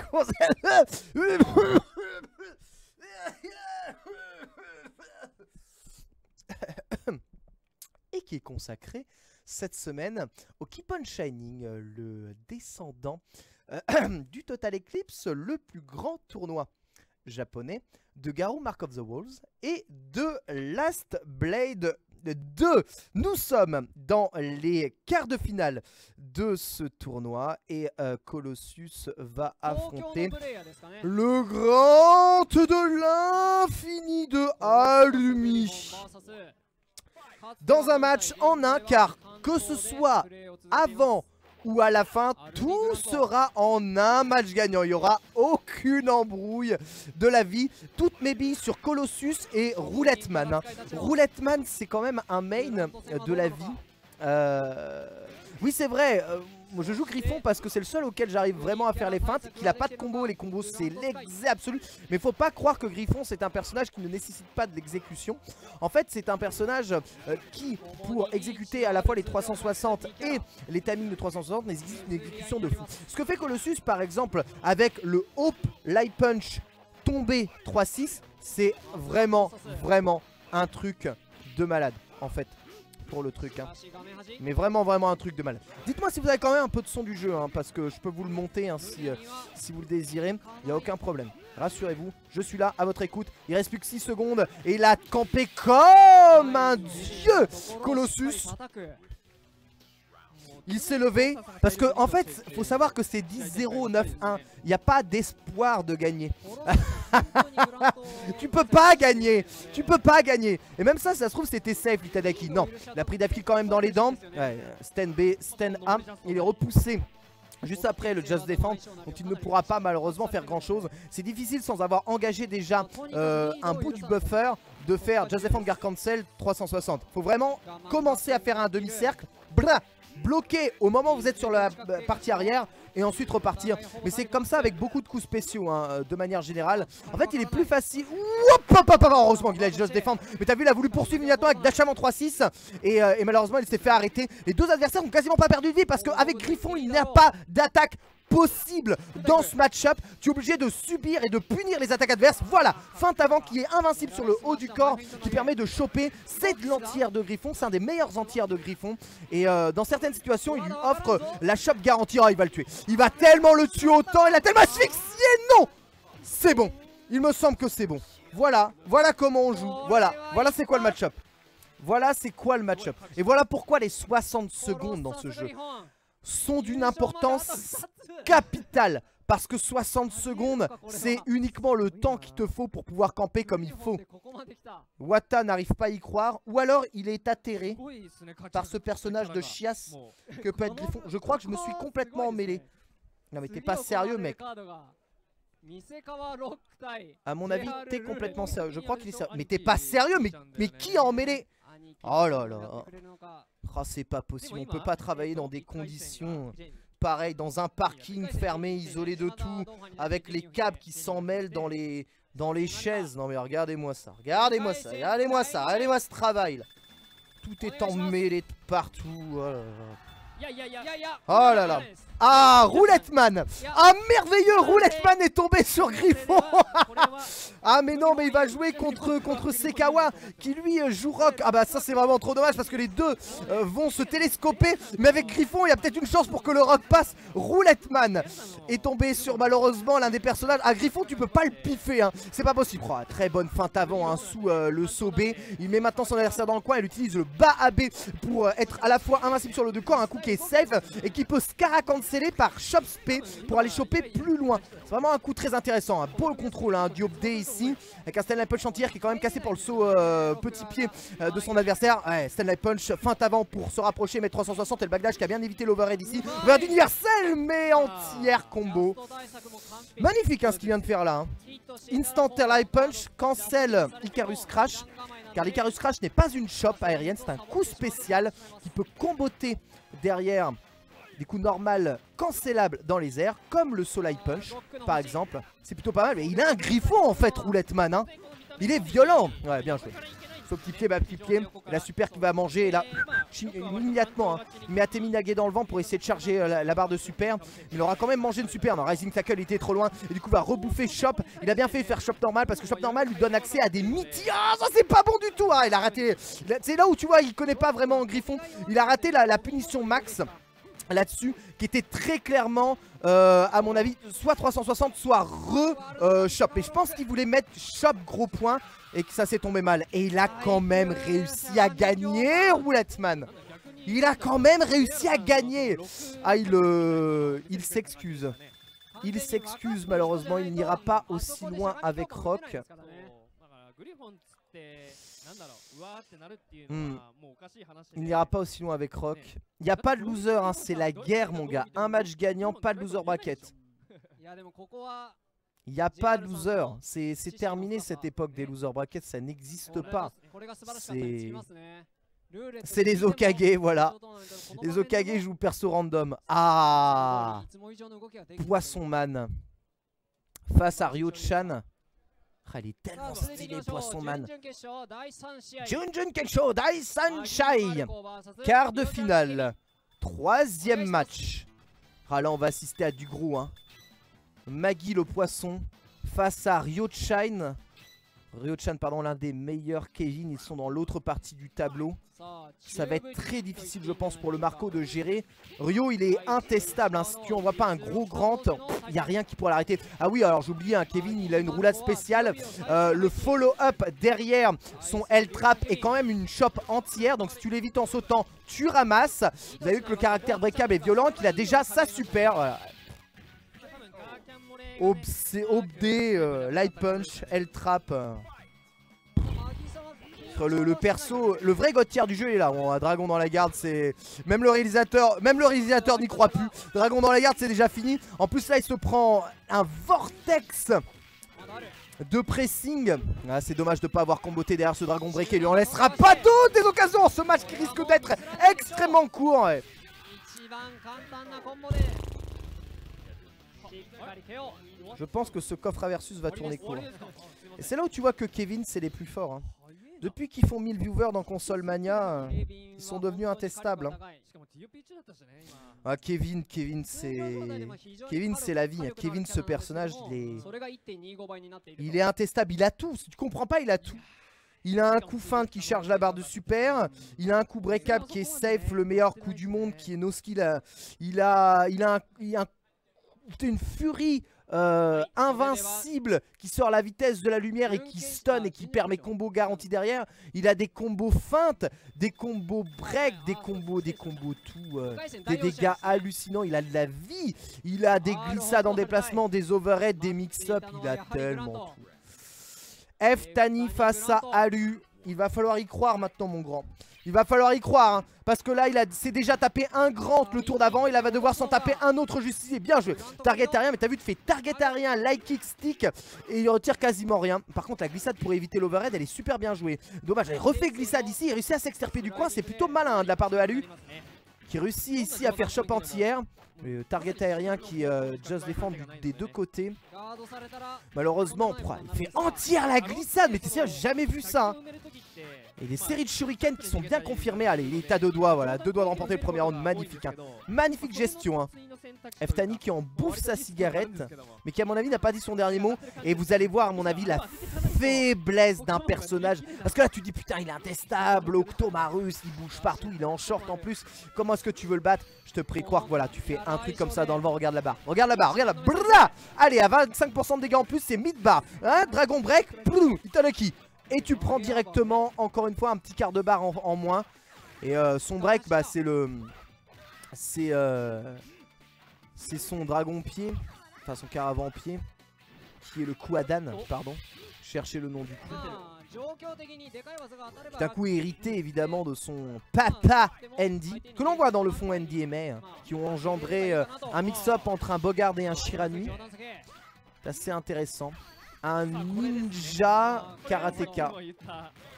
et qui est consacré cette semaine au Keep on Shining, le descendant du Total Eclipse, le plus grand tournoi japonais de Garou Mark of the Wolves et de Last Blade 2. Nous sommes dans les quarts de finale de ce tournoi et Colossus va affronter le grand de l'infini de Alumi dans un match en un, car que ce soit avant ou à la fin, tout sera en un match gagnant. Il n'y aura aucune embrouille de la vie. Toutes mes billes sur Colossus et Rouletteman. Rouletteman, c'est quand même un main de la vie. Oui, c'est vrai. Je joue Griffon parce que c'est le seul auquel j'arrive vraiment à faire les feintes. Qu'il n'a pas de combo. Les combos, c'est l'exé absolu. Mais faut pas croire que Griffon, c'est un personnage qui ne nécessite pas de l'exécution. En fait, c'est un personnage qui, pour exécuter à la fois les 360 et les timings de 360, nécessite une exécution de fou. Ce que fait Colossus, par exemple, avec le Hope Light Punch tombé 3-6, c'est vraiment un truc de malade, en fait. Pour le truc, hein. Mais vraiment un truc de mal. Dites-moi si vous avez quand même un peu de son du jeu, hein, parce que je peux vous le monter, hein, si vous le désirez. Il n'y a aucun problème. Rassurez-vous, je suis là à votre écoute. Il reste plus que 6 secondes et il a campé comme un dieu. Colossus, il s'est levé parce que en fait, faut savoir que c'est 10-0, 9-1. Il n'y a pas d'espoir de gagner. Tu peux pas gagner. Tu peux pas gagner. Et même ça se trouve, c'était safe, l'Itadaki. Non, il a pris Dafkill quand même dans les dents. Ouais, Sten B, Sten A. Il est repoussé juste après le Just Défend, donc il ne pourra pas malheureusement faire grand chose. C'est difficile sans avoir engagé déjà un bout du buffer de faire Just Défend Guard Cancel 360. Faut vraiment commencer à faire un demi-cercle, bloquer au moment où vous êtes sur la partie arrière et ensuite repartir. Mais c'est comme ça avec beaucoup de coups spéciaux, hein, de manière générale. En fait, il est plus facile. Heureusement qu'il a Just Défendre. Mais t'as vu, il a voulu poursuivre immédiatement avec Dash avant 3-6 et malheureusement, il s'est fait arrêter. Les deux adversaires ont quasiment pas perdu de vie parce qu'avec Griffon, il n'y a pas d'attaque possible dans ce match-up. Tu es obligé de subir et de punir les attaques adverses. Voilà, feinte avant qui est invincible sur le haut du corps, qui permet de choper. C'est de l'anti-air de Griffon, c'est un des meilleurs anti-air de Griffon. Et dans certaines situations, il lui offre la chope garantie. Oh, il va le tuer. Il va tellement le tuer autant, il a tellement asphyxié. Non, c'est bon. Il me semble que c'est bon. Voilà, voilà comment on joue. Voilà, voilà c'est quoi le match-up. Voilà c'est quoi le match-up. Et voilà pourquoi les 60 secondes dans ce jeu sont d'une importance capitale. Parce que 60 secondes, c'est uniquement le temps qu'il te faut pour pouvoir camper comme il faut. Wata n'arrive pas à y croire. Ou alors il est atterré par ce personnage de chiasse que peut être Griffon. Je crois que je me suis complètement emmêlé. Non mais t'es pas sérieux mec. À mon avis t'es complètement sérieux. Je crois qu'il est sérieux. Mais t'es pas sérieux, mais qui a emmêlé? Oh là là. Oh, c'est pas possible. On peut pas travailler dans des conditions pareilles, dans un parking fermé, isolé de tout, avec les câbles qui s'en mêlent dans les chaises. Non mais regardez-moi ça. Regardez-moi ça. Regardez-moi ça. Regardez-moi ce travail là. Tout est emmêlé de partout. Oh là là. Oh là là. Ah, Rouletteman. Un merveilleux Rouletteman est tombé sur Griffon. Ah mais non, mais il va jouer contre Sekawa qui lui joue Rock. Ah bah ça c'est vraiment trop dommage parce que les deux vont se télescoper. Mais avec Griffon il y a peut-être une chance pour que le Rock passe. Rouletteman est tombé sur malheureusement l'un des personnages. Ah Griffon tu peux pas le piffer hein. C'est pas possible. Oh, très bonne feinte avant hein, sous le saut B. Il met maintenant son adversaire dans le coin. Il utilise le bas AB pour être à la fois invincible sur le deux corps. Un coup qui est safe et qui peut scaracancer par Chops P pour aller choper plus loin. C'est vraiment un coup très intéressant. Un beau contrôle, un duo D ici. Avec un Stanley Punch entière qui est quand même cassé pour le saut petit pied de son adversaire. Ouais, Stanley Punch, feinte avant pour se rapprocher, mais 360 et le backdash qui a bien évité l'overhead ici. Vers d'universel, mais anti-air combo. Magnifique hein, ce qu'il vient de faire là. Hein. Instant Light Punch, cancel Icarus Crash. Car l'Icarus Crash n'est pas une chope aérienne, c'est un coup spécial qui peut comboter derrière des coups normaux cancellables dans les airs, comme le Soleil Punch par exemple. C'est plutôt pas mal, mais il a un Griffon en fait, Rouletteman. Hein. Il est violent. Ouais, bien joué. Sauf petit pied, petit pied. La super qui va manger, et là, immédiatement, hein, il met Ateminage dans le vent pour essayer de charger la barre de super. Il aura quand même mangé une super. Non, Rising Tackle il était trop loin. Et du coup, va rebouffer Chop. Il a bien fait de faire Chop normal parce que Chop normal lui donne accès à des mythiques. Ah, ça c'est pas bon du tout. Ah, il a raté. C'est là où tu vois, il connaît pas vraiment Griffon. Il a raté la punition max là-dessus qui était très clairement à mon avis soit 360 soit re-Chop et je pense qu'il voulait mettre Chop gros point et que ça s'est tombé mal et il a quand même réussi à gagner Rouletteman. Il a quand même réussi à gagner. Ah il s'excuse. Il s'excuse malheureusement, il n'ira pas aussi loin avec Rock. Il n'ira pas aussi loin avec Rock. Il n'y a pas de loser, hein, c'est la guerre mon gars. Un match gagnant, pas de loser bracket. Il n'y a pas de loser. C'est terminé cette époque des loser brackets, ça n'existe pas. C'est les Okage, voilà. Les Okage jouent perso random. Ah, Poisson Man face à Ryo-chan. Ah, il est tellement stylé, Poisson Man. Junjun Kensho Dai Sanshai. Quart de finale. Troisième match. Ah là, on va assister à du gros. Hein. Magi le poisson face à Ryo-chan. Ryo-chan, pardon, l'un des meilleurs Kevin. Ils sont dans l'autre partie du tableau. Ça va être très difficile, je pense, pour le Marco de gérer. Ryo, il est intestable. Hein. Si tu n'envoies pas un gros grand, il n'y a rien qui pourra l'arrêter. Ah oui, alors j'ai oublié, hein, Kevin, il a une roulade spéciale. Le follow-up derrière son L-trap est quand même une chope entière. Donc si tu l'évites en sautant, tu ramasses. Vous avez vu que le caractère breakable est violent, qu'il a déjà sa super. Voilà. Obd, Light Punch, L-trap. Le perso, le vrai god tier du jeu il est là. Bon, Dragon dans la garde, c'est même le réalisateur n'y croit plus. Dragon dans la garde, c'est déjà fini. En plus là, il se prend un vortex de pressing. Ah, c'est dommage de ne pas avoir comboté derrière ce dragon breaké. Il lui en laissera pas d'autres des occasions. Ce match qui risque d'être extrêmement court. Ouais. Je pense que ce coffre à versus va tourner court. Et c'est là où tu vois que Kevin c'est les plus forts. Hein. Depuis qu'ils font 1000 viewers dans Console Mania, ils sont devenus intestables. Hein. Ah, Kevin c'est la vie. Hein. Kevin, ce personnage, il est intestable. Il a tout. Si tu comprends pas, il a tout. Il a un coup feinte qui charge la barre de super. Il a un coup breakable qui est safe, le meilleur coup du monde qui est no skill. Il a une furie invincible qui sort à la vitesse de la lumière et qui stun et qui permet combo garanti derrière. Il a des combos feintes, des combos break, des combos tout, des dégâts hallucinants. Il a de la vie, il a des glissades en déplacement, des overheads, des mix-up. Il a tellement tout. F-Tani face à Alu. Il va falloir y croire maintenant, mon grand. Il va falloir y croire, hein, parce que là, il s'est déjà tapé un grand le tour d'avant. Il va devoir s'en taper un autre justicier. Bien joué. Target à rien, mais t'as vu, tu fais target à rien, light kick stick, et il retire quasiment rien. Par contre, la glissade pour éviter l'overhead, elle est super bien jouée. Dommage, il refait glissade ici. Il réussit à s'extirper du coin. C'est plutôt malin hein, de la part de Alu, qui réussit ici à faire chop anti-air. Target aérien qui just défend des deux côtés. Malheureusement, il fait anti-air la glissade. Mais t'es sérieux, j'ai jamais vu ça. Hein. Et des séries de shurikens qui sont bien confirmées. Allez, il est à 2 doigts, voilà. 2 doigts de remporter le premier round. Magnifique, hein. Magnifique gestion, hein. F-Tani qui en bouffe sa cigarette, mais qui à mon avis n'a pas dit son dernier mot. Et vous allez voir à mon avis la faiblesse d'un personnage. Parce que là tu dis putain il est intestable, Octomarus, il bouge partout, il est en short en plus. Comment est-ce que tu veux le battre? Je te prie croire que voilà, tu fais un truc comme ça dans le vent, regarde la barre. Regarde la barre, regarde la barre. Allez, à 25% de dégâts en plus, c'est mid-bar. Hein, Dragon Break, Itanaki. Et tu prends directement, encore une fois, un petit quart de barre en moins. Et son break, bah c'est le... C'est son dragon pied. Enfin son caravan pied. Qui est le coup Adan, pardon. Cherchez le nom du coup. Qui d'un coup est hérité évidemment de son papa Andy. Que l'on voit dans le fond Andy et May. Qui ont engendré un mix-up entre un Bogard et un Shiranui. C'est assez intéressant. Un ninja karatéka.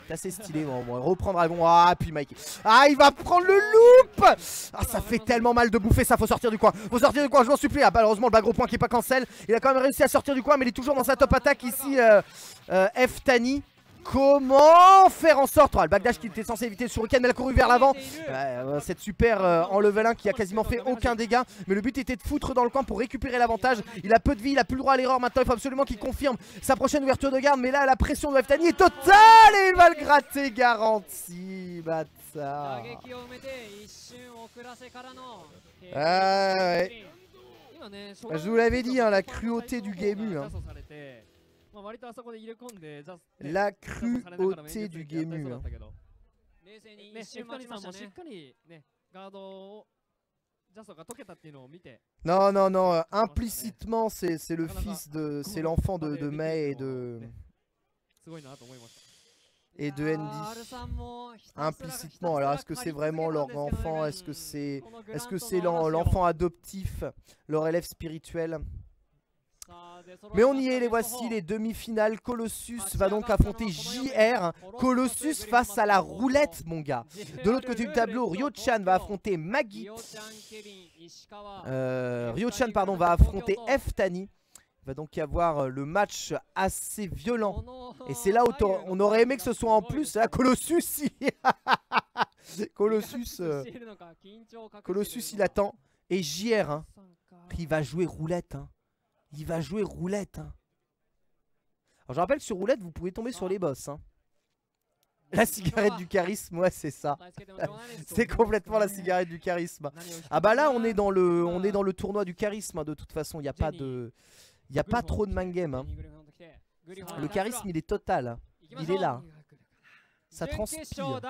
C'est assez stylé. Bon, on reprend Dragon. Ah, puis Mike. Ah, il va prendre le loop. Ah, ça fait tellement mal de bouffer ça. Faut sortir du coin. Faut sortir du coin, je m'en supplie. Ah, malheureusement, le bas gros point qui est pas cancel. Il a quand même réussi à sortir du coin, mais il est toujours dans sa top attaque ici. F-Tani. Comment faire en sorte, le backdash qui était censé éviter le shuriken, mais elle a couru vers l'avant. Cette super en level 1 qui a quasiment fait aucun dégât. Mais le but était de foutre dans le coin pour récupérer l'avantage. Il a peu de vie, il a plus le droit à l'erreur maintenant. Il faut absolument qu'il confirme sa prochaine ouverture de garde. Mais là la pression de F-Tani est totale et il va le gratter garanti. Bâtard. Ouais. Je vous l'avais dit, hein, la cruauté du game hein. La cruauté du game hein. Non, non, non, implicitement c'est le fils de... C'est l'enfant de May et de Andy. Implicitement, alors est-ce que c'est vraiment leur enfant? Est-ce que c'est l'enfant adoptif? Leur élève spirituel? Mais on y est, les voici, les demi-finales. Colossus va donc affronter JR. Colossus face à la roulette, mon gars. De l'autre côté du tableau, Ryo-chan va affronter Maggie. Ryo-chan, pardon, va affronter F-Tani. Il va donc y avoir le match assez violent. Et c'est là où on aurait aimé que ce soit en plus. Là, Colossus, Colossus, il attend. Et JR, hein, il va jouer roulette, hein. Il va jouer roulette. Hein. Alors je rappelle que sur roulette, vous pouvez tomber sur les boss. Hein. La cigarette du charisme, ouais, c'est ça. C'est complètement la cigarette du charisme. Ah bah là, on est dans le tournoi du charisme. Hein, de toute façon, il n'y a pas de, il n'y a pas trop de mind game. Hein. Le charisme, il est total. Hein. Il est là. Ça transpire.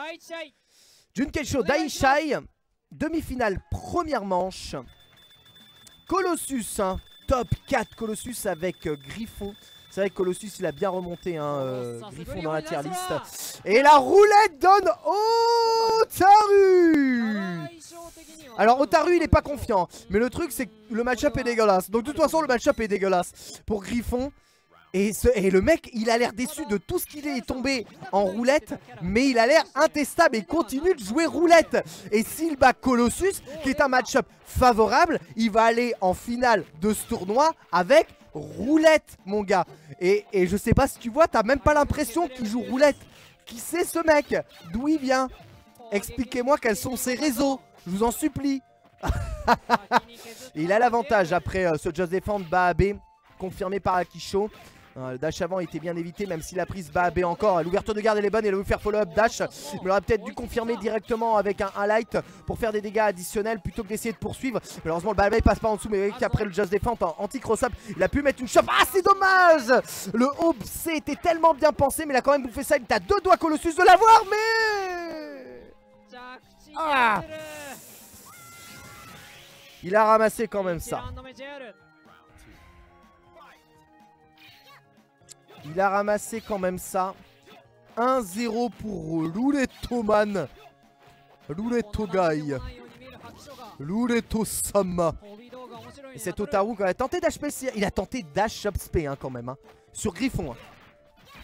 Junkeisho Daishai, demi-finale, première manche. Colossus, hein. Top 4 Colossus avec Griffon. C'est vrai que Colossus il a bien remonté hein, Griffon dans la tier list. Et la roulette donne Otaru. Alors Otaru il est pas confiant. Mais le truc c'est que le match-up est dégueulasse. Donc de toute façon le match-up est dégueulasse pour Griffon. Et le mec il a l'air déçu de tout ce qu'il est tombé en roulette. Mais il a l'air intestable et continue de jouer roulette. Et s'il bat Colossus qui est un match-up favorable, il va aller en finale de ce tournoi avec roulette mon gars. Et je sais pas si tu vois, t'as même pas l'impression qu'il joue roulette. Qui c'est ce mec? D'où il vient? Expliquez-moi quels sont ses réseaux. Je vous en supplie. Il a l'avantage après ce Just Defend Baabé confirmé par Akisho. Le dash avant était bien évité, même si la prise Baabé encore. L'ouverture de garde elle est bonne, elle va vous faire follow-up dash. Mais il aurait peut-être dû confirmer directement avec un light pour faire des dégâts additionnels plutôt que d'essayer de poursuivre. Malheureusement le Baabé passe pas en dessous, mais vous voyez qu'après le Just Defend anti-cross-up, il a pu mettre une chauffe. Ah c'est dommage. Le Hope C était tellement bien pensé, mais il a quand même bouffé ça. Il est à 2 doigts Colossus de l'avoir, mais... Ah, il a ramassé quand même ça. Il a ramassé quand même ça. 1-0 pour Luretto-man. Luretto-gai. Luretto-sama. Et cet Otaru quand même a tenté d'HP. Il a tenté dash up spé hein, quand même. Hein. Sur Griffon. Hein.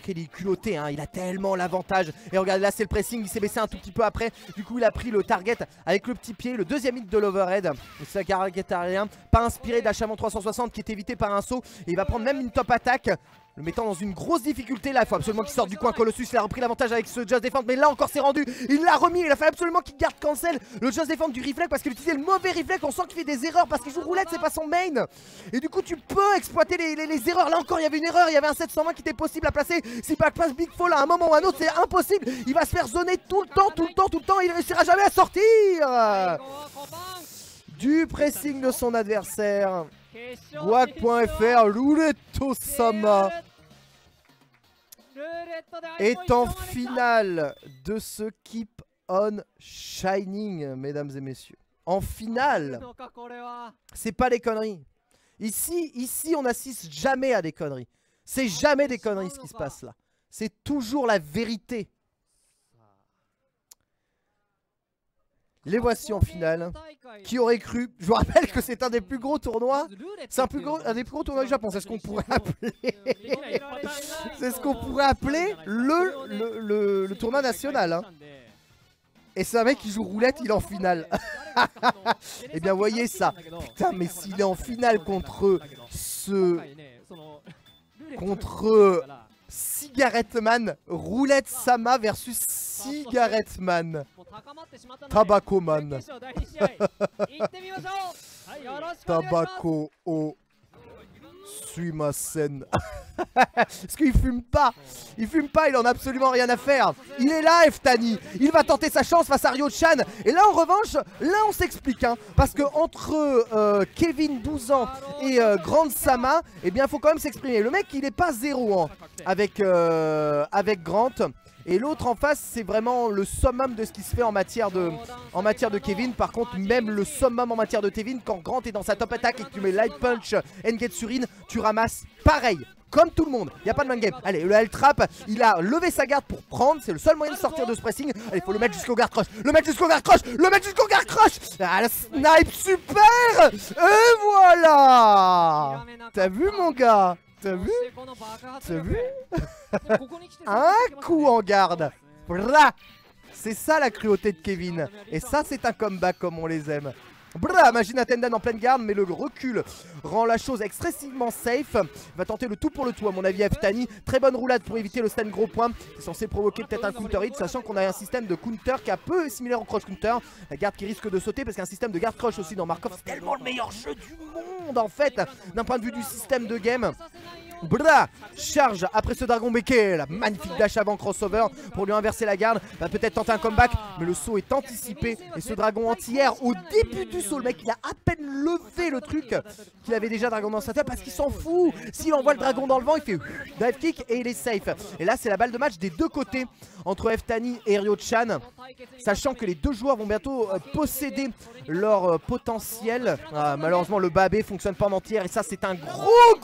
Il est culotté, hein, il a tellement l'avantage. Et regardez là c'est le pressing, il s'est baissé un tout petit peu après. Du coup il a pris le target avec le petit pied. Le deuxième hit de l'overhead. C'est un target aérien. Pas inspiré d'Achamon 360 qui est évité par un saut. Et il va prendre même une top attaque, le mettant dans une grosse difficulté là. Il faut absolument qu'il sorte du coin. Colossus il a repris l'avantage avec ce Just Defend. Mais là encore c'est rendu. Il l'a remis. Il a fallu absolument qu'il garde cancel le Just Defend du reflex. Parce qu'il utilisait le mauvais reflex. On sent qu'il fait des erreurs parce qu'il joue roulette. C'est pas son main. Et du coup tu peux exploiter les erreurs. Là encore il y avait une erreur. Il y avait un 720 qui était possible à placer. Si pas passe Big Fall à un moment ou à un autre c'est impossible. Il va se faire zoner tout le temps. Il ne réussira jamais à sortir du pressing de son adversaire. Guac.fr, Luretto-sama est en finale de ce Keep on Shining, mesdames et messieurs. En finale. C'est pas des conneries. Ici, on n'assiste jamais à des conneries. C'est jamais des conneries ce qui se passe là. C'est toujours la vérité. Les voici en finale. Qui aurait cru? Je vous rappelle que c'est un des plus gros tournois. C'est un des plus gros tournois du Japon. C'est ce qu'on pourrait appeler. C'est ce qu'on pourrait appeler le tournoi national. Hein. Et c'est un mec qui joue roulette, il est en finale. Eh bien, voyez ça. Putain, mais s'il est en finale contre ce... Contre Cigarette Man, Roulette Sama versus Cigarette Man. Tabako Man. Tabako o suimasen. Parce qu'il fume pas. Il fume pas, il en a absolument rien à faire. Il est là, Eftani. Il va tenter sa chance face à Ryo-chan. Et là, en revanche, là, on s'explique. Hein, parce que entre Kevin, 12 ans, et Grand Sama, eh bien, il faut quand même s'exprimer. Le mec, il est pas 0 ans avec Grant. Et l'autre en face, c'est vraiment le summum de ce qui se fait en matière de Kevin. Par contre, même le summum en matière de Kevin, quand Grant est dans sa top attaque et que tu mets Light Punch, Engetsurin, tu ramasses pareil. Comme tout le monde, il n'y a pas de man game. Allez, le L-Trap, il a levé sa garde pour prendre. C'est le seul moyen de sortir de ce pressing. Allez, il faut le mettre jusqu'au guard crush. Le mettre jusqu'au guard crush. Le mettre jusqu'au guard crush. Ah, la snipe, super. Et voilà. T'as vu, mon gars? T'as vu? T'as vu? Un coup en garde. C'est ça la cruauté de Kevin. Et ça, c'est un comeback comme on les aime. Blah, Machine Attendant en pleine garde, mais le recul rend la chose excessivement safe. Il va tenter le tout pour le tout à mon avis Eftani. Très bonne roulade pour éviter le stun gros point. C'est censé provoquer peut-être un counter hit, sachant qu'on a un système de counter qui est un peu similaire au crush counter. La garde qui risque de sauter parce qu'un système de garde crush aussi dans Markov, c'est tellement le meilleur jeu du monde en fait, d'un point de vue du système de game. Blah, charge après ce dragon béquet, la magnifique dash avant crossover pour lui inverser la garde. Va peut-être tenter un comeback, mais le saut est anticipé. Et ce dragon anti-air au début du saut, le mec il a à peine levé le truc qu'il avait déjà dragon dans sa tête parce qu'il s'en fout. S'il envoie le dragon dans le vent, il fait dive kick et il est safe. Et là c'est la balle de match des deux côtés entre Eftani et Ryo-chan, sachant que les deux joueurs vont bientôt posséder leur potentiel. Malheureusement le Baabé fonctionne pas en entière et ça c'est un gros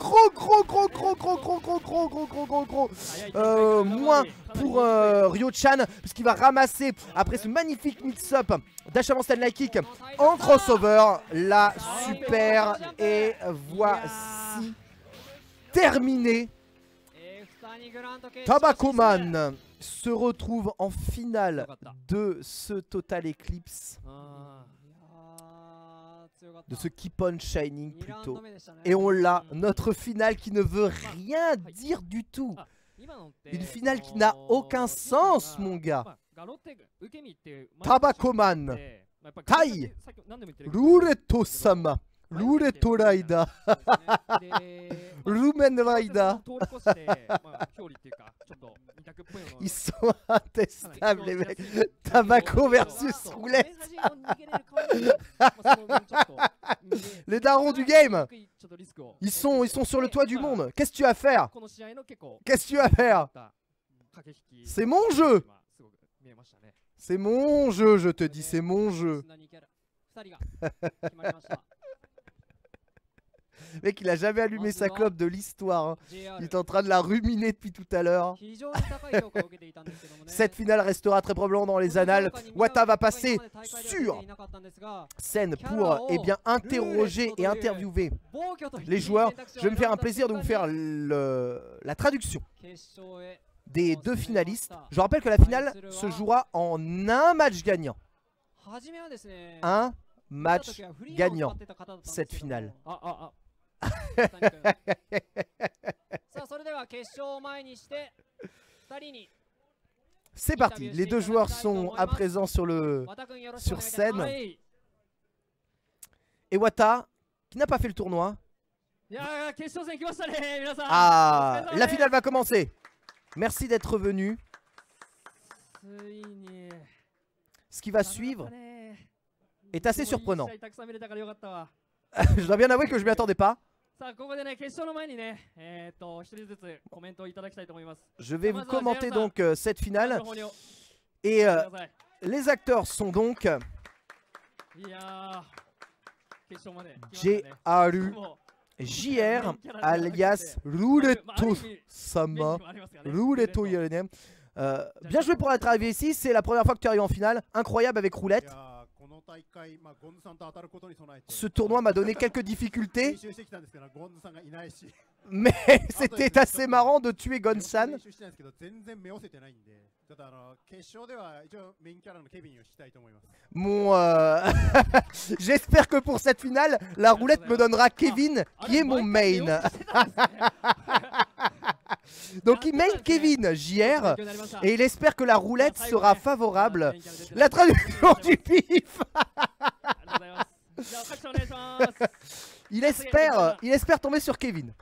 moins pour Ryo-chan, puisqu'il va ramasser après ce magnifique mix-up dash avant stand kick en crossover. La super, et voici terminé. Tabako Man se retrouve en finale de ce Total Eclipse, de ce Keep on Shining plutôt. Et on l'a, notre finale qui ne veut rien dire du tout. Une finale qui n'a aucun sens, mon gars. Tabakoman. Tai. Rureto-sama. Rureto-raida. Rumen Raida. Ils sont intestables, les mecs. Tabaco versus roulette. Les darons du game. Ils sont sur le toit du monde. Qu'est-ce que tu vas faire? Qu'est-ce que tu vas faire? C'est mon jeu. C'est mon jeu, je te dis, c'est mon jeu. Mec, il a jamais allumé sa clope de l'histoire. Hein. Il est en train de la ruminer depuis tout à l'heure. Cette finale restera très probablement dans les annales. Wata va passer sur scène pour interroger et interviewer les joueurs. Je vais me faire un plaisir de vous faire la traduction des deux finalistes. Je rappelle que la finale se jouera en un match gagnant. Un match gagnant, cette finale. C'est parti, les deux joueurs sont à présent sur scène. Et Wata, qui n'a pas fait le tournoi. Ah, la finale va commencer. Merci d'être venu. Ce qui va suivre est assez surprenant. Je dois bien avouer que je m'y attendais pas. Je vais vous commenter donc cette finale. Et les acteurs sont donc J-Haru JR alias Rureto-sama. Rureto-Yarene. Bien joué pour être arrivé ici. C'est la première fois que tu arrives en finale. Incroyable avec Roulette. Ce tournoi m'a donné quelques difficultés, mais c'était assez marrant de tuer Gon-san. J'espère que pour cette finale, la roulette me donnera Kevin, qui est mon main. Donc il main Kevin JR et il espère que la roulette sera favorable. La traduction du pif. Il espère tomber sur Kevin.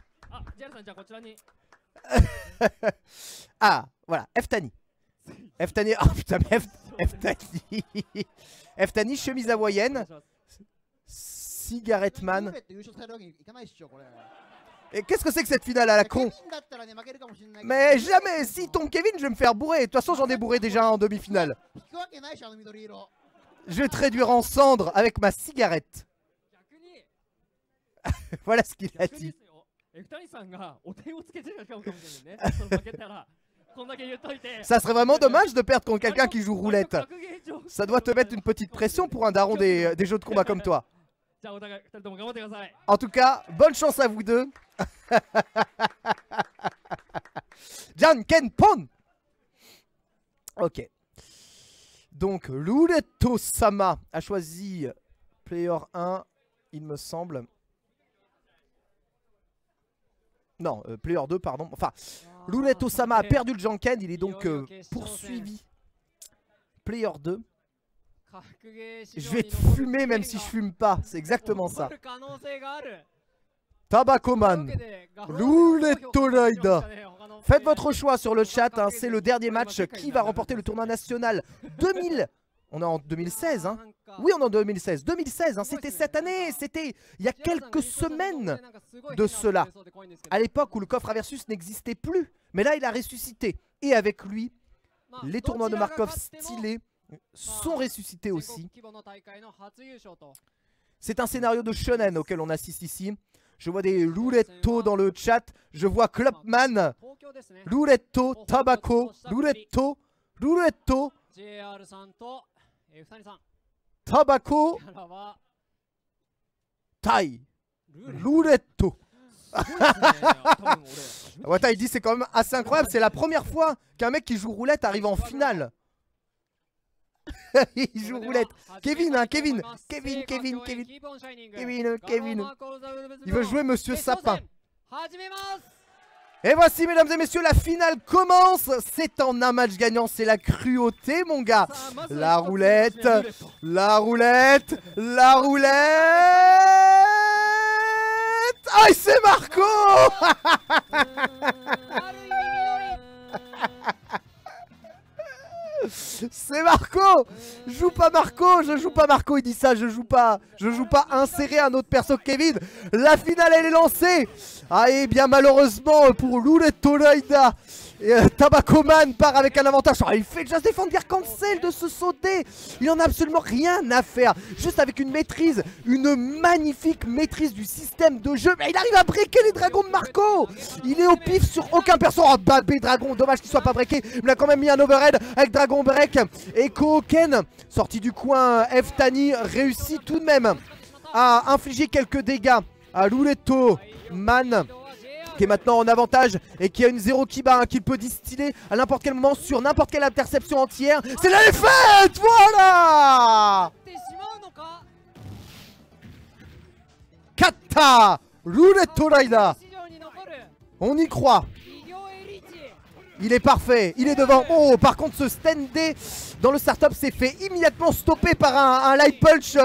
Ah, voilà, Eftani. Eftani, oh putain, mais Eftani. Eftani, chemise hawaïenne. Cigarette man. Et qu'est-ce que c'est que cette finale à la con? Mais jamais, si tombe Kevin, je vais me faire bourrer. De toute façon, j'en ai bourré déjà en demi-finale. Je vais te réduire en cendres avec ma cigarette. Voilà ce qu'il a dit. Ça serait vraiment dommage de perdre contre quelqu'un qui joue roulette. Ça doit te mettre une petite pression pour un daron des jeux de combat comme toi. En tout cas, bonne chance à vous deux. Janken Pon. Ok. Donc, Rureto-sama a choisi player 1, il me semble. Non, player 2, pardon. Enfin, Rureto-sama a perdu le Janken, il est donc poursuivi. Player 2. Je vais te fumer même si je fume pas, c'est exactement ça. Tabakoman, Rureto-raida. Faites votre choix sur le chat, hein. C'est le dernier match. Qui va remporter le tournoi national 2000? On est en 2016, hein. Oui, on est en 2016. 2016, hein. C'était cette année, c'était il y a quelques semaines de cela. À l'époque où le coffre à versus n'existait plus. Mais là, il a ressuscité. Et avec lui, les tournois de Markov stylés sont ressuscités aussi. C'est un scénario de shonen auquel on assiste ici. Je vois des Rureto dans le chat. Je vois Clubman. Rureto, Tabaco, Rureto, Rureto, Tabaco, Tai, Rureto. Wata il dit c'est quand même assez incroyable. C'est la première fois qu'un mec qui joue roulette arrive en finale. Il joue roulette. Kevin, hein, Kevin. Il veut jouer Monsieur Sapin. Et voici, mesdames et messieurs, la finale commence. C'est en un match gagnant, c'est la cruauté, mon gars. La roulette, la roulette, la roulette. Ah, et c'est Marco. C'est Marco. Je joue pas Marco, je joue pas Marco. Il dit ça, je joue pas insérer un autre perso que Kevin. La finale, elle est lancée. Ah, et bien malheureusement pour Luretto Raida, Tabakoman part avec un avantage. Oh, il fait just défendre Gear Cancel de se sauter. Il en a absolument rien à faire. Juste avec une maîtrise, une magnifique maîtrise du système de jeu. Mais il arrive à breaker les dragons de Marco. Il est au pif sur aucun perso. Oh, Babé Dragon, dommage qu'il soit pas breaké. Il a quand même mis un overhead avec Dragon Break. Et Koken, sorti du coin, Ftani réussit tout de même à infliger quelques dégâts à Luretto Man, qui est maintenant en avantage et qui a une 0 Kiba qu'il peut distiller à n'importe quel moment sur n'importe quelle interception entière. C'est la défaite. Voilà. Kata Luretto Raida. On y croit. Il est parfait, il est devant. Oh, par contre ce Stendé dans le startup s'est fait immédiatement stopper par un light punch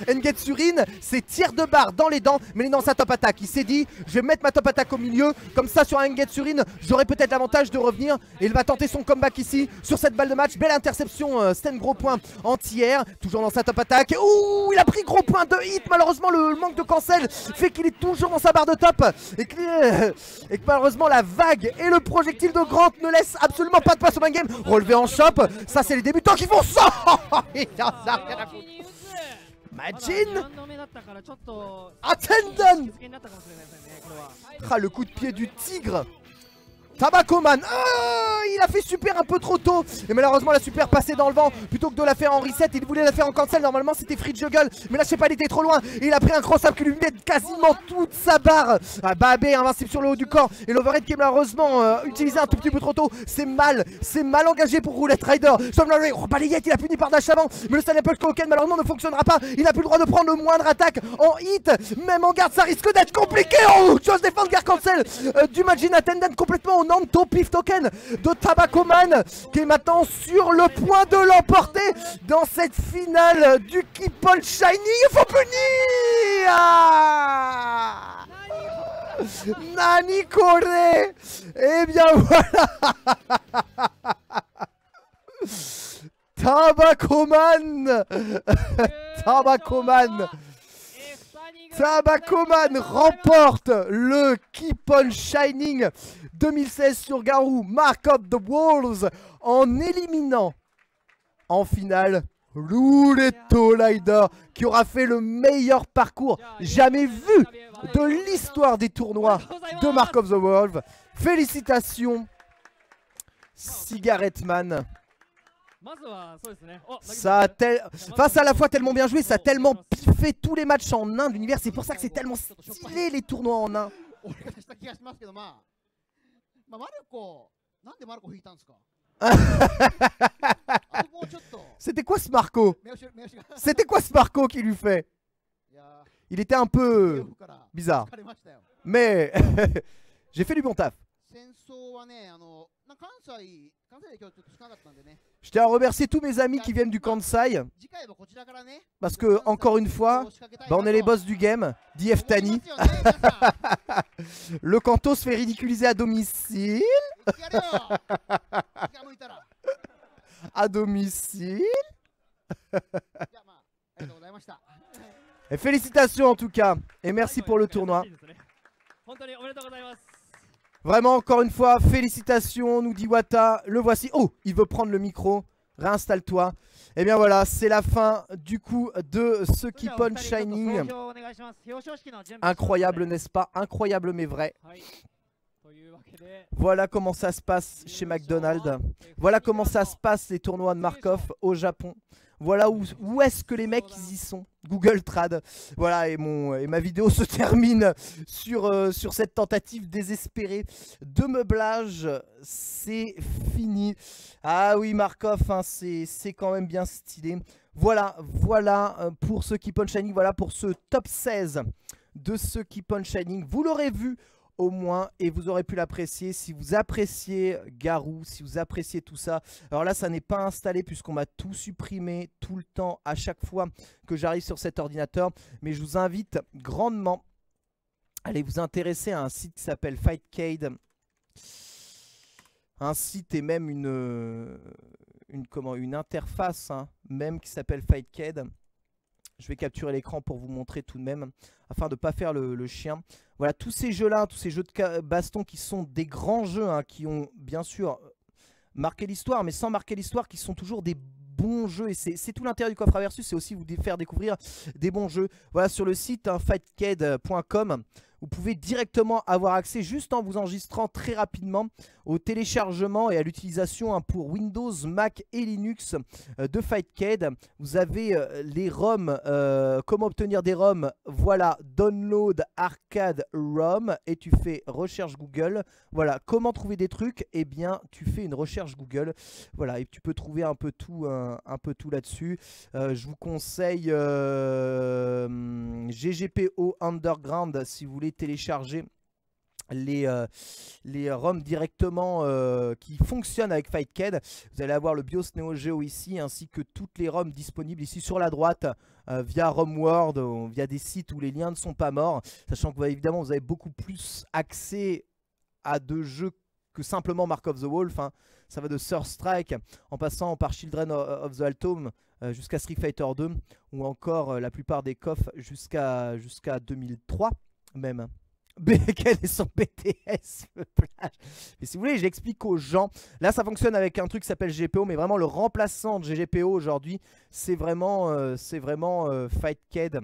Engetsurin. C'est tir de barre dans les dents, mais il est dans sa top attaque. Il s'est dit, je vais mettre ma top attaque au milieu. Comme ça sur un Engetsurin, j'aurai peut-être l'avantage de revenir. Et il va tenter son comeback ici sur cette balle de match. Belle interception, Sten gros point entière. Toujours dans sa top attaque. Ouh, il a pris gros point de hit. Malheureusement le manque de cancel fait qu'il est toujours dans sa barre de top. Et que malheureusement la vague et le projectile de Grant ne laisse absolument pas de place au main game. Relevé en shop, ça c'est les débutants qui font ça. Imagine. Attendon. Ah, le coup de pied du tigre. Tabakoman, il a fait super un peu trop tôt. Et malheureusement la super passée dans le vent. Plutôt que de la faire en reset, il voulait la faire en cancel. Normalement c'était free juggle, mais là je sais pas, il était trop loin. Et il a pris un cross-up qui lui met quasiment toute sa barre. Babé invincible sur le haut du corps. Et l'overhead qui est malheureusement utilisé un tout petit peu trop tôt. C'est mal engagé pour Roulette Rider. Oh, balayette, il a puni par dash avant. Mais le Snapple Koken malheureusement ne fonctionnera pas. Il n'a plus le droit de prendre le moindre attaque en hit. Même en garde ça risque d'être compliqué. Oh, chose défense Gear Cancel du Majin Attendant complètement au Nanto Pif Token de Tabakoman, qui est maintenant sur le point de l'emporter dans cette finale du Keep on Shining. Il faut punir. Nani Kore. Eh bien voilà. Tabakoman Tabakoman remporte le Keep on Shining 2016 sur Garou Mark of the Walls en éliminant en finale Luretto Raida, qui aura fait le meilleur parcours jamais vu de l'histoire des tournois de Mark of the Wolf. Félicitations Cigarette Man. Ça a à la fois tellement bien joué, ça a tellement piffé tous les matchs en un de l'univers. C'est pour ça que c'est tellement stylé les tournois en un. C'était quoi ce Marco? C'était quoi ce Marco qui lui fait? Il était un peu bizarre. Mais j'ai fait du bon taf. Je tiens à remercier tous mes amis qui viennent du Kansai, parce que, encore une fois, on est les boss du game, dit Ftani. Le Kanto se fait ridiculiser à domicile. À domicile. Et félicitations en tout cas, et merci pour le tournoi. Vraiment, encore une fois, félicitations, nous dit Wata. Le voici. Oh, il veut prendre le micro. Réinstalle-toi. Et bien voilà, c'est la fin du coup de ce Keep on Shining. Incroyable, n'est-ce pas? Incroyable mais vrai. Voilà comment ça se passe chez McDonald's. Voilà comment ça se passe les tournois de Markov au Japon. Voilà où est-ce que les mecs ils y sont. Google Trad. Voilà, et ma vidéo se termine sur cette tentative désespérée de meublage. C'est fini. Ah oui, Markov, hein, c'est quand même bien stylé. Voilà pour ce Keep on Shining. Voilà pour ce top 16 de ce Keep on Shining. Vous l'aurez vu au moins, et vous aurez pu l'apprécier. Si vous appréciez Garou, si vous appréciez tout ça, alors là ça n'est pas installé puisqu'on m'a tout supprimé tout le temps à chaque fois que j'arrive sur cet ordinateur, mais je vous invite grandement à aller vous intéresser à un site qui s'appelle Fightcade, un site et même une interface hein, même qui s'appelle Fightcade. Je vais capturer l'écran pour vous montrer tout de même, afin de ne pas faire le chien. Voilà, tous ces jeux-là, tous ces jeux de baston qui sont des grands jeux, hein, qui ont bien sûr marqué l'histoire, mais sans marquer l'histoire, qui sont toujours des bons jeux. Et c'est tout l'intérêt du coffre à versus, c'est aussi vous faire découvrir des bons jeux. Voilà, sur le site hein, fightcade.com, vous pouvez directement avoir accès, juste en vous enregistrant très rapidement, au téléchargement et à l'utilisation hein, pour Windows, Mac et Linux de Fightcade. Vous avez les ROM, comment obtenir des ROM, voilà, download arcade ROM, et tu fais recherche Google. Voilà, comment trouver des trucs, eh bien tu fais une recherche Google, voilà, et tu peux trouver un peu tout là-dessus. Je vous conseille GGPO Underground si vous voulez télécharger les ROM directement qui fonctionnent avec Fightcade. Vous allez avoir le BIOS Neo Geo ici, ainsi que toutes les ROM disponibles ici sur la droite via ROMworld, via des sites où les liens ne sont pas morts, sachant que évidemment vous avez beaucoup plus accès à de jeux que simplement Mark of the Wolf, hein. Ça va de Third Strike en passant par Children of the Atom jusqu'à Street Fighter 2, ou encore la plupart des coffres jusqu'à 2003 même. Quel est son BTS mais si vous voulez, j'explique aux gens. Là, ça fonctionne avec un truc qui s'appelle GPO, mais vraiment le remplaçant de GGPO aujourd'hui, c'est vraiment Fightcade.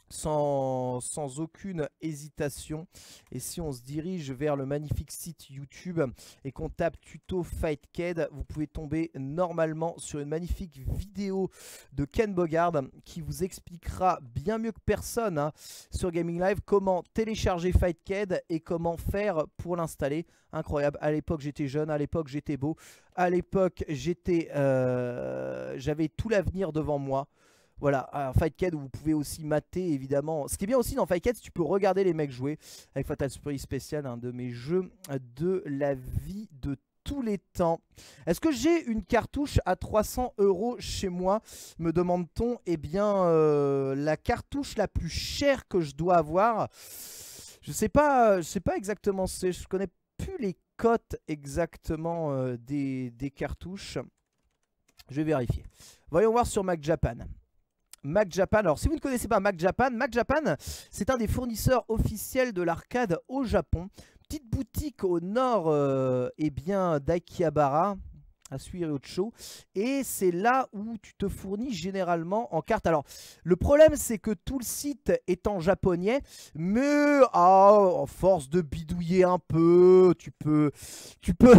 Sans aucune hésitation. Et si on se dirige vers le magnifique site YouTube et qu'on tape tuto Fightcade, vous pouvez tomber normalement sur une magnifique vidéo de Ken Bogard qui vous expliquera bien mieux que personne hein, sur Gaming Live comment télécharger Fightcade et comment faire pour l'installer. Incroyable. À l'époque j'étais jeune, à l'époque j'étais beau, à l'époque j'avais tout l'avenir devant moi. Voilà, un Fightcade où vous pouvez aussi mater évidemment. Ce qui est bien aussi dans Fightcade, c'est que tu peux regarder les mecs jouer avec Fatal Fury Special, un de mes jeux de la vie de tous les temps. Est-ce que j'ai une cartouche à 300 € chez moi, me demande-t-on? Eh bien, la cartouche la plus chère que je dois avoir, je sais pas exactement, je connais plus les cotes exactement des cartouches. Je vais vérifier. Voyons voir sur Mac Japan. Mac Japan, alors si vous ne connaissez pas Mac Japan, c'est un des fournisseurs officiels de l'arcade au Japon. Petite boutique au nord eh bien d'Akihabara, à Suirocho, et c'est là où tu te fournis généralement en cartes. Alors le problème c'est que tout le site est en japonais, mais en force de bidouiller un peu, tu peux tu peux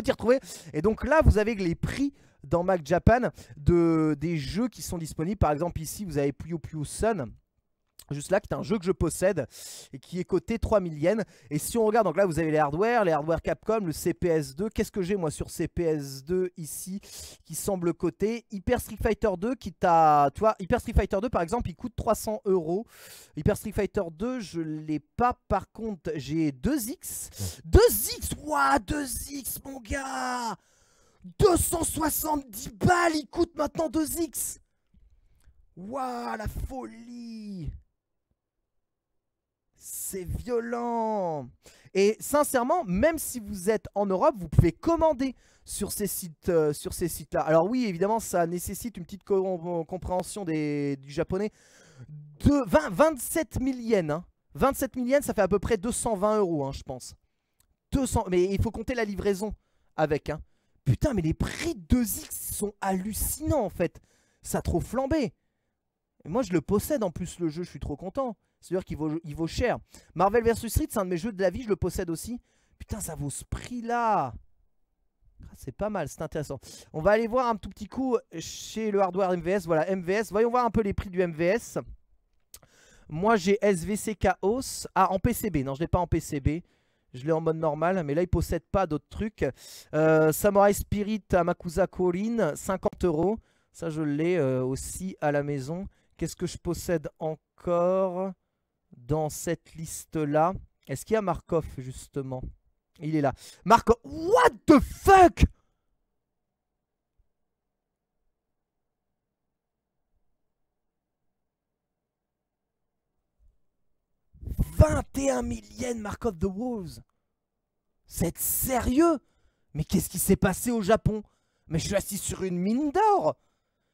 t'y retrouver. Et donc là vous avez les prix dans Mac Japan des jeux qui sont disponibles. Par exemple ici vous avez Puyo Puyo Sun, juste là, qui est un jeu que je possède et qui est coté 3000 yens. Et si on regarde, donc là vous avez les hardware Capcom, le CPS2. Qu'est-ce que j'ai moi sur CPS2 ici qui semble coté? Hyper Street Fighter 2 qui t'a... Tu vois, Hyper Street Fighter 2 par exemple, il coûte 300 €. Hyper Street Fighter 2, je l'ai pas. Par contre, j'ai 2X. 2X, ouah, 2X mon gars, 270 balles, il coûte maintenant 2X. Waouh, la folie. C'est violent. Et sincèrement, même si vous êtes en Europe, vous pouvez commander sur ces sites-là. Alors oui, évidemment, ça nécessite une petite compréhension du japonais. 27 000 yens. Hein. 27 000 yens, ça fait à peu près 220 €, hein, je pense. 200, mais il faut compter la livraison avec. Hein. Putain, mais les prix de 2X sont hallucinants en fait. Ça a trop flambé. Et moi, je le possède en plus, le jeu, je suis trop content. C'est-à-dire qu'il vaut cher. Marvel vs Street, c'est un de mes jeux de la vie, je le possède aussi. Putain, ça vaut ce prix-là. C'est pas mal, c'est intéressant. On va aller voir un tout petit coup chez le hardware MVS. Voilà, MVS. Voyons voir un peu les prix du MVS. Moi, j'ai SVC Chaos. Ah, en PCB. Non, je l'ai pas en PCB. Je l'ai en mode normal, mais là, il ne possède pas d'autres trucs. Samurai Spirit Amakusa Korin, 50 €. Ça, je l'ai aussi à la maison. Qu'est-ce que je possède encore dans cette liste-là? Est-ce qu'il y a Markov justement? Il est là. Markov. What the fuck? « 21 000 yens Mark of the Wolves. C'est sérieux? Mais qu'est-ce qui s'est passé au Japon? Mais je suis assis sur une mine d'or.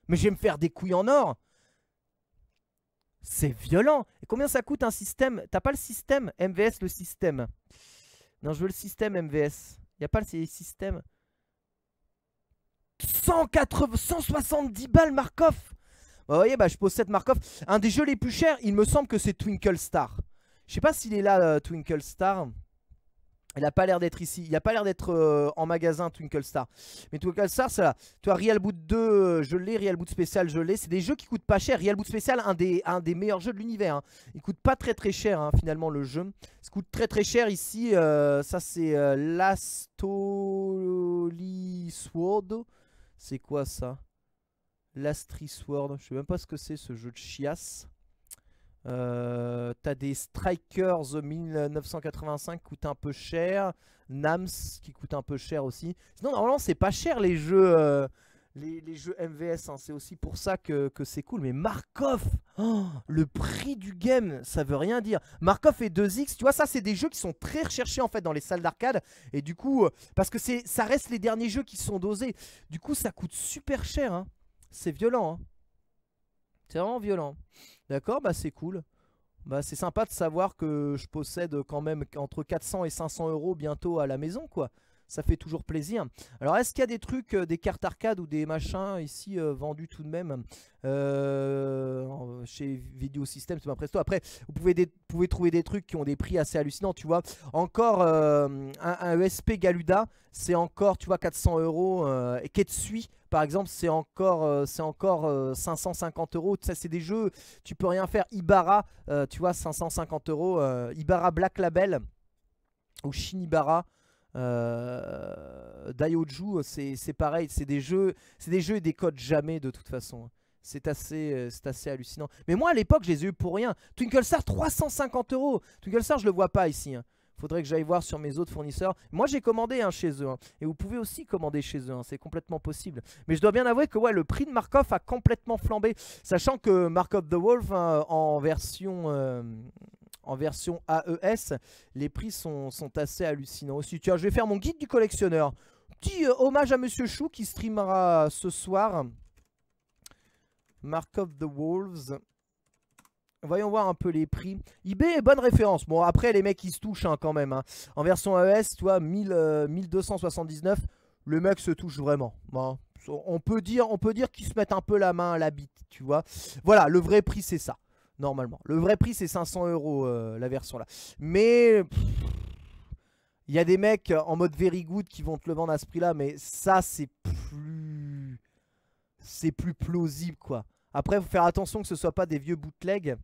Mais je vais me faire des couilles en or. C'est violent. Et combien ça coûte un système? T'as pas le système? MVS, le système. Non, je veux le système MVS. Y a pas le système. 170 balles Markov. Bah, vous voyez, bah, je possède Markov. Un des jeux les plus chers, il me semble que c'est Twinkle Star. Je sais pas s'il est là, Twinkle Star. Il a pas l'air d'être ici. Il a pas l'air d'être en magasin, Twinkle Star. Mais Twinkle Star, c'est là. Tu vois, Real Boot 2, je l'ai. Real Boot Spécial, je l'ai. C'est des jeux qui coûtent pas cher. Real Boot Spécial, un des meilleurs jeux de l'univers. Hein. Il coûte pas très cher, hein, finalement, le jeu. Ça coûte très cher ici. Ça, c'est Lastly Sword. C'est quoi ça? Lastly Sword. Je sais même pas ce que c'est, ce jeu de chiasse. T'as des Strikers 1985 qui coûtent un peu cher. Nams qui coûte un peu cher aussi. Sinon normalement c'est pas cher les jeux les jeux MVS hein. C'est aussi pour ça que c'est cool. Mais Markov, oh, le prix du game, ça veut rien dire. Markov et 2X, tu vois, ça c'est des jeux qui sont très recherchés en fait dans les salles d'arcade. Et du coup parce que ça reste les derniers jeux qui sont dosés. Du coup ça coûte super cher hein. C'est violent hein. C'est vraiment violent. D'accord, bah c'est cool. Bah c'est sympa de savoir que je possède quand même entre 400 et 500 euros bientôt à la maison quoi. Ça fait toujours plaisir. Alors est-ce qu'il y a des trucs, des cartes arcade ou des machins ici vendus tout de même chez Video System, c'est pas Presto. Après vous pouvez trouver des trucs qui ont des prix assez hallucinants, tu vois. Encore un ESP Galuda, c'est encore tu vois 400 euros. Et Ketsui par exemple c'est encore 550 euros. Ça c'est des jeux, tu peux rien faire. Ibarra, tu vois 550 euros. Ibarra Black Label ou Shinibara. Daioju c'est pareil, c'est des jeux et des codes jamais de toute façon. C'est assez hallucinant. Mais moi à l'époque je les ai eu pour rien. Twinkle Star 350 euros. Twinkle Star je le vois pas ici hein. Faudrait que j'aille voir sur mes autres fournisseurs. Moi j'ai commandé hein, chez eux hein. Et vous pouvez aussi commander chez eux hein. C'est complètement possible. Mais je dois bien avouer que ouais, le prix de Markov a complètement flambé. Sachant que Mark of the Wolf hein, en version AES, les prix sont assez hallucinants aussi. Tiens, je vais faire mon guide du collectionneur. Petit hommage à Monsieur Chou qui streamera ce soir. Mark of the Wolves. Voyons voir un peu les prix. eBay est bonne référence. Bon, après, les mecs, ils se touchent hein, quand même. Hein. En version AES, tu vois, 1279. Le mec se touche vraiment. Hein. On peut dire qu'ils se mettent un peu la main à la bite, tu vois. Voilà, le vrai prix, c'est ça. Normalement. Le vrai prix, c'est 500 euros, la version là. Mais il y a des mecs en mode very good qui vont te le vendre à ce prix-là. Mais ça, c'est plus plausible, quoi. Après, il faut faire attention que ce ne soit pas des vieux bootlegs.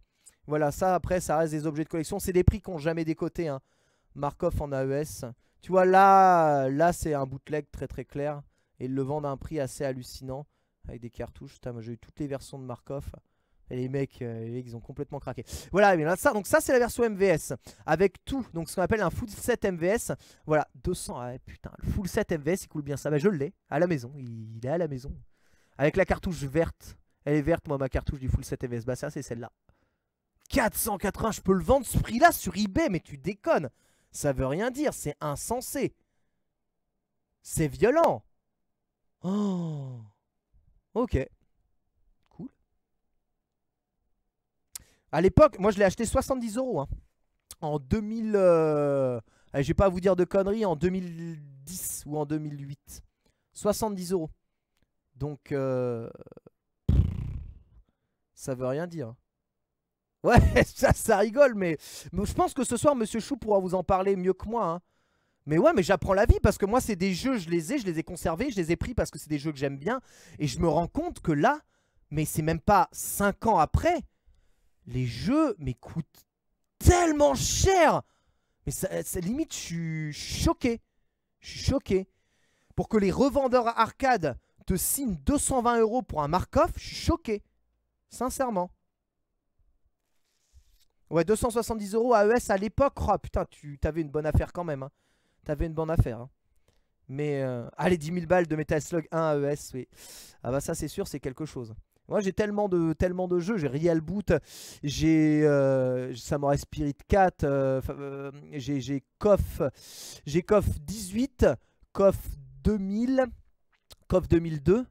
Voilà, ça, après, ça reste des objets de collection. C'est des prix qui n'ont jamais décoté. Hein. Markov en AES. Tu vois, là c'est un bootleg très très clair. Et ils le vendent à un prix assez hallucinant. Avec des cartouches. Putain, moi j'ai eu toutes les versions de Markov. Et les mecs, ils ont complètement craqué. Voilà, mais là, donc ça c'est la version MVS. Avec tout, donc ce qu'on appelle un full set MVS. Voilà, 200, ah, putain, le full set MVS, il coule bien ça. Bah, je l'ai, à la maison, il est à la maison. Avec la cartouche verte. Elle est verte, moi, ma cartouche du full set MVS. Bah ça, c'est celle-là. 480, je peux le vendre ce prix-là sur eBay, mais tu déconnes. Ça veut rien dire, c'est insensé. C'est violent. Oh. Ok. À l'époque, moi je l'ai acheté 70 euros. Hein. En 2000. Je vais pas à vous dire de conneries, en 2010 ou en 2008. 70 euros. Donc. Ça veut rien dire. Ouais, ça rigole, mais je pense que ce soir, Monsieur Chou pourra vous en parler mieux que moi. Hein. Mais ouais, mais j'apprends la vie parce que moi, c'est des jeux, je les ai conservés, je les ai pris parce que c'est des jeux que j'aime bien. Et je me rends compte que là, mais c'est même pas 5 ans après. Les jeux, mais coûtent tellement cher. Mais ça limite, je suis choqué. Je suis choqué. Pour que les revendeurs arcade te signent 220 euros pour un Markov, je suis choqué. Sincèrement. Ouais, 270 € AES à l'époque. Oh putain, tu t'avais une bonne affaire quand même. Hein. T'avais une bonne affaire. Hein. Mais allez, 10 000 balles de Metal Slug 1 AES, oui. Ah bah ça c'est sûr, c'est quelque chose. Moi j'ai tellement de jeux, j'ai Real Boot, j'ai Samurai Spirit 4, j'ai KOF 18, KOF 2000, KOF 2002,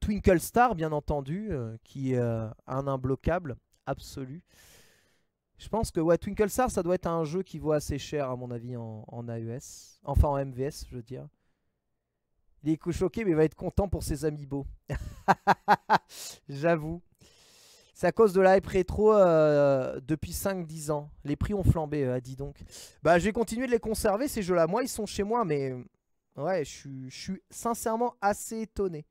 Twinkle Star bien entendu, qui est un imbloquable absolu. Je pense que ouais, Twinkle Star ça doit être un jeu qui vaut assez cher à mon avis en AES, enfin en MVS je veux dire. Il est choqué mais il va être content pour ses amiibo. J'avoue. C'est à cause de la hype rétro depuis 5-10 ans. Les prix ont flambé, dis donc. Bah je vais continuer de les conserver ces jeux-là. Moi ils sont chez moi mais ouais je suis sincèrement assez étonné.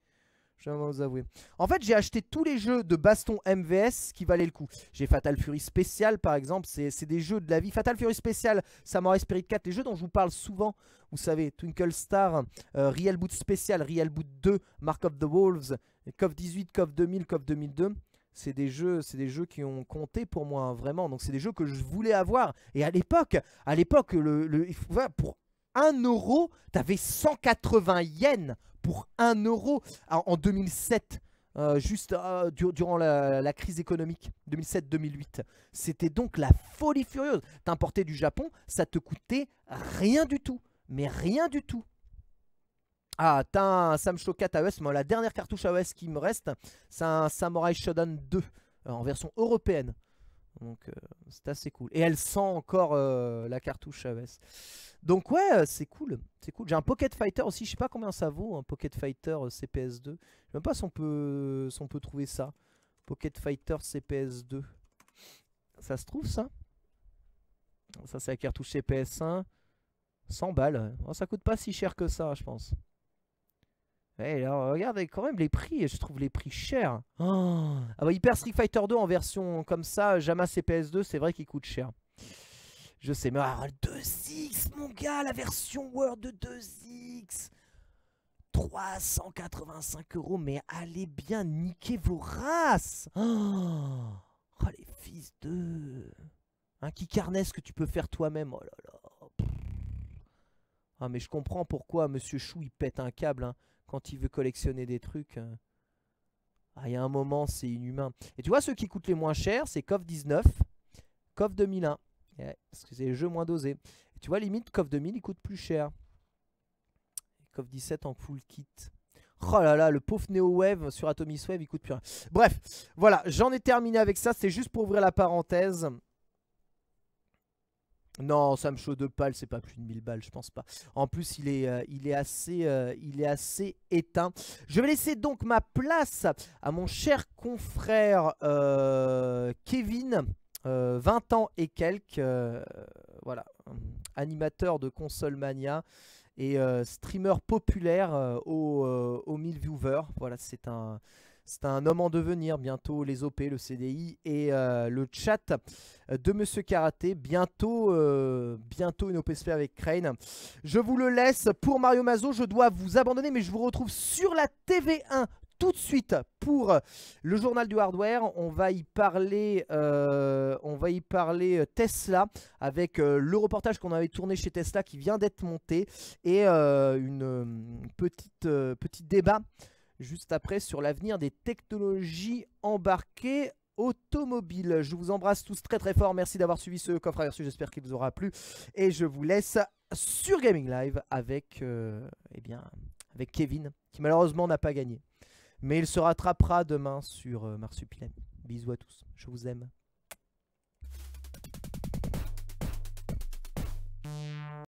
Je vais vous avouer. En fait j'ai acheté tous les jeux de baston MVS qui valaient le coup. J'ai Fatal Fury Special par exemple. C'est des jeux de la vie. Fatal Fury Special, Samurai Spirit 4, les jeux dont je vous parle souvent. Vous savez, Twinkle Star, Real Boot Special, Real Boot 2, Mark of the Wolves, KOF 18, KOF 2000, KOF 2002. C'est des jeux qui ont compté pour moi, hein, vraiment. Donc c'est des jeux que je voulais avoir. Et à l'époque, pour 1 €, t'avais 180 yens pour 1 € en 2007. Juste durant la crise économique 2007-2008. C'était donc la folie furieuse. T'importais du Japon, ça te coûtait rien du tout. Mais rien du tout. Ah, t'as un Sam Shokat AES. Moi, la dernière cartouche AES qui me reste, c'est un Samurai Shodown 2 en version européenne. Donc, c'est assez cool. Et elle sent encore la cartouche AES. Donc, ouais, c'est cool. C'est cool. J'ai un Pocket Fighter aussi. Je sais pas combien ça vaut, un Pocket Fighter CPS2. Je sais même pas si on peut trouver ça. Pocket Fighter CPS2. Ça se trouve, ça? Ça, c'est la cartouche CPS1. 100 balles. Oh, ça coûte pas si cher que ça, je pense. Ouais, alors, regardez quand même les prix. Je trouve les prix chers. Oh. Ah bah, Hyper Street Fighter 2 en version comme ça, Jama CPS2, c'est vrai qu'il coûte cher. Je sais, mais ah, le 2X, mon gars, la version Word de 2X. 385 €, mais allez bien niquer vos races. Oh, les fils de... Un Kikarness que tu peux faire toi-même. Oh là là. Ah mais je comprends pourquoi Monsieur Chou il pète un câble hein, quand il veut collectionner des trucs. Ah il y a un moment c'est inhumain. Et tu vois ceux qui coûtent les moins chers c'est KOF 19, KOF 2001. Ouais, parce que c'est les jeux moins dosés. Et tu vois limite KOF 2000 il coûte plus cher. KOF 17 en full kit. Oh là là, le pauvre Neo Wave sur Atomic Wave il coûte plus rien. Bref, voilà, j'en ai terminé avec ça. C'est juste pour ouvrir la parenthèse. Non, Sam Show de pal, c'est pas plus de 1000 balles, je pense pas. En plus, il est assez éteint. Je vais laisser donc ma place à mon cher confrère Kevin, 20 ans et quelques, voilà, animateur de Console Mania et streamer populaire aux 1000 viewers. Voilà, c'est un homme en devenir, bientôt les OP, le CDI et le chat de Monsieur Karaté. Bientôt une OP SP avec Crane. Je vous le laisse pour Mario Mazo. Je dois vous abandonner, mais je vous retrouve sur la TV1 tout de suite pour le journal du hardware. On va y parler Tesla avec le reportage qu'on avait tourné chez Tesla qui vient d'être monté et une petit débat juste après sur l'avenir des technologies embarquées automobiles. Je vous embrasse tous très très fort. Merci d'avoir suivi ce coffre aperçu. J'espère qu'il vous aura plu. Et je vous laisse sur Gaming Live avec Kevin, qui malheureusement n'a pas gagné. Mais il se rattrapera demain sur Marsupilami. Bisous à tous. Je vous aime.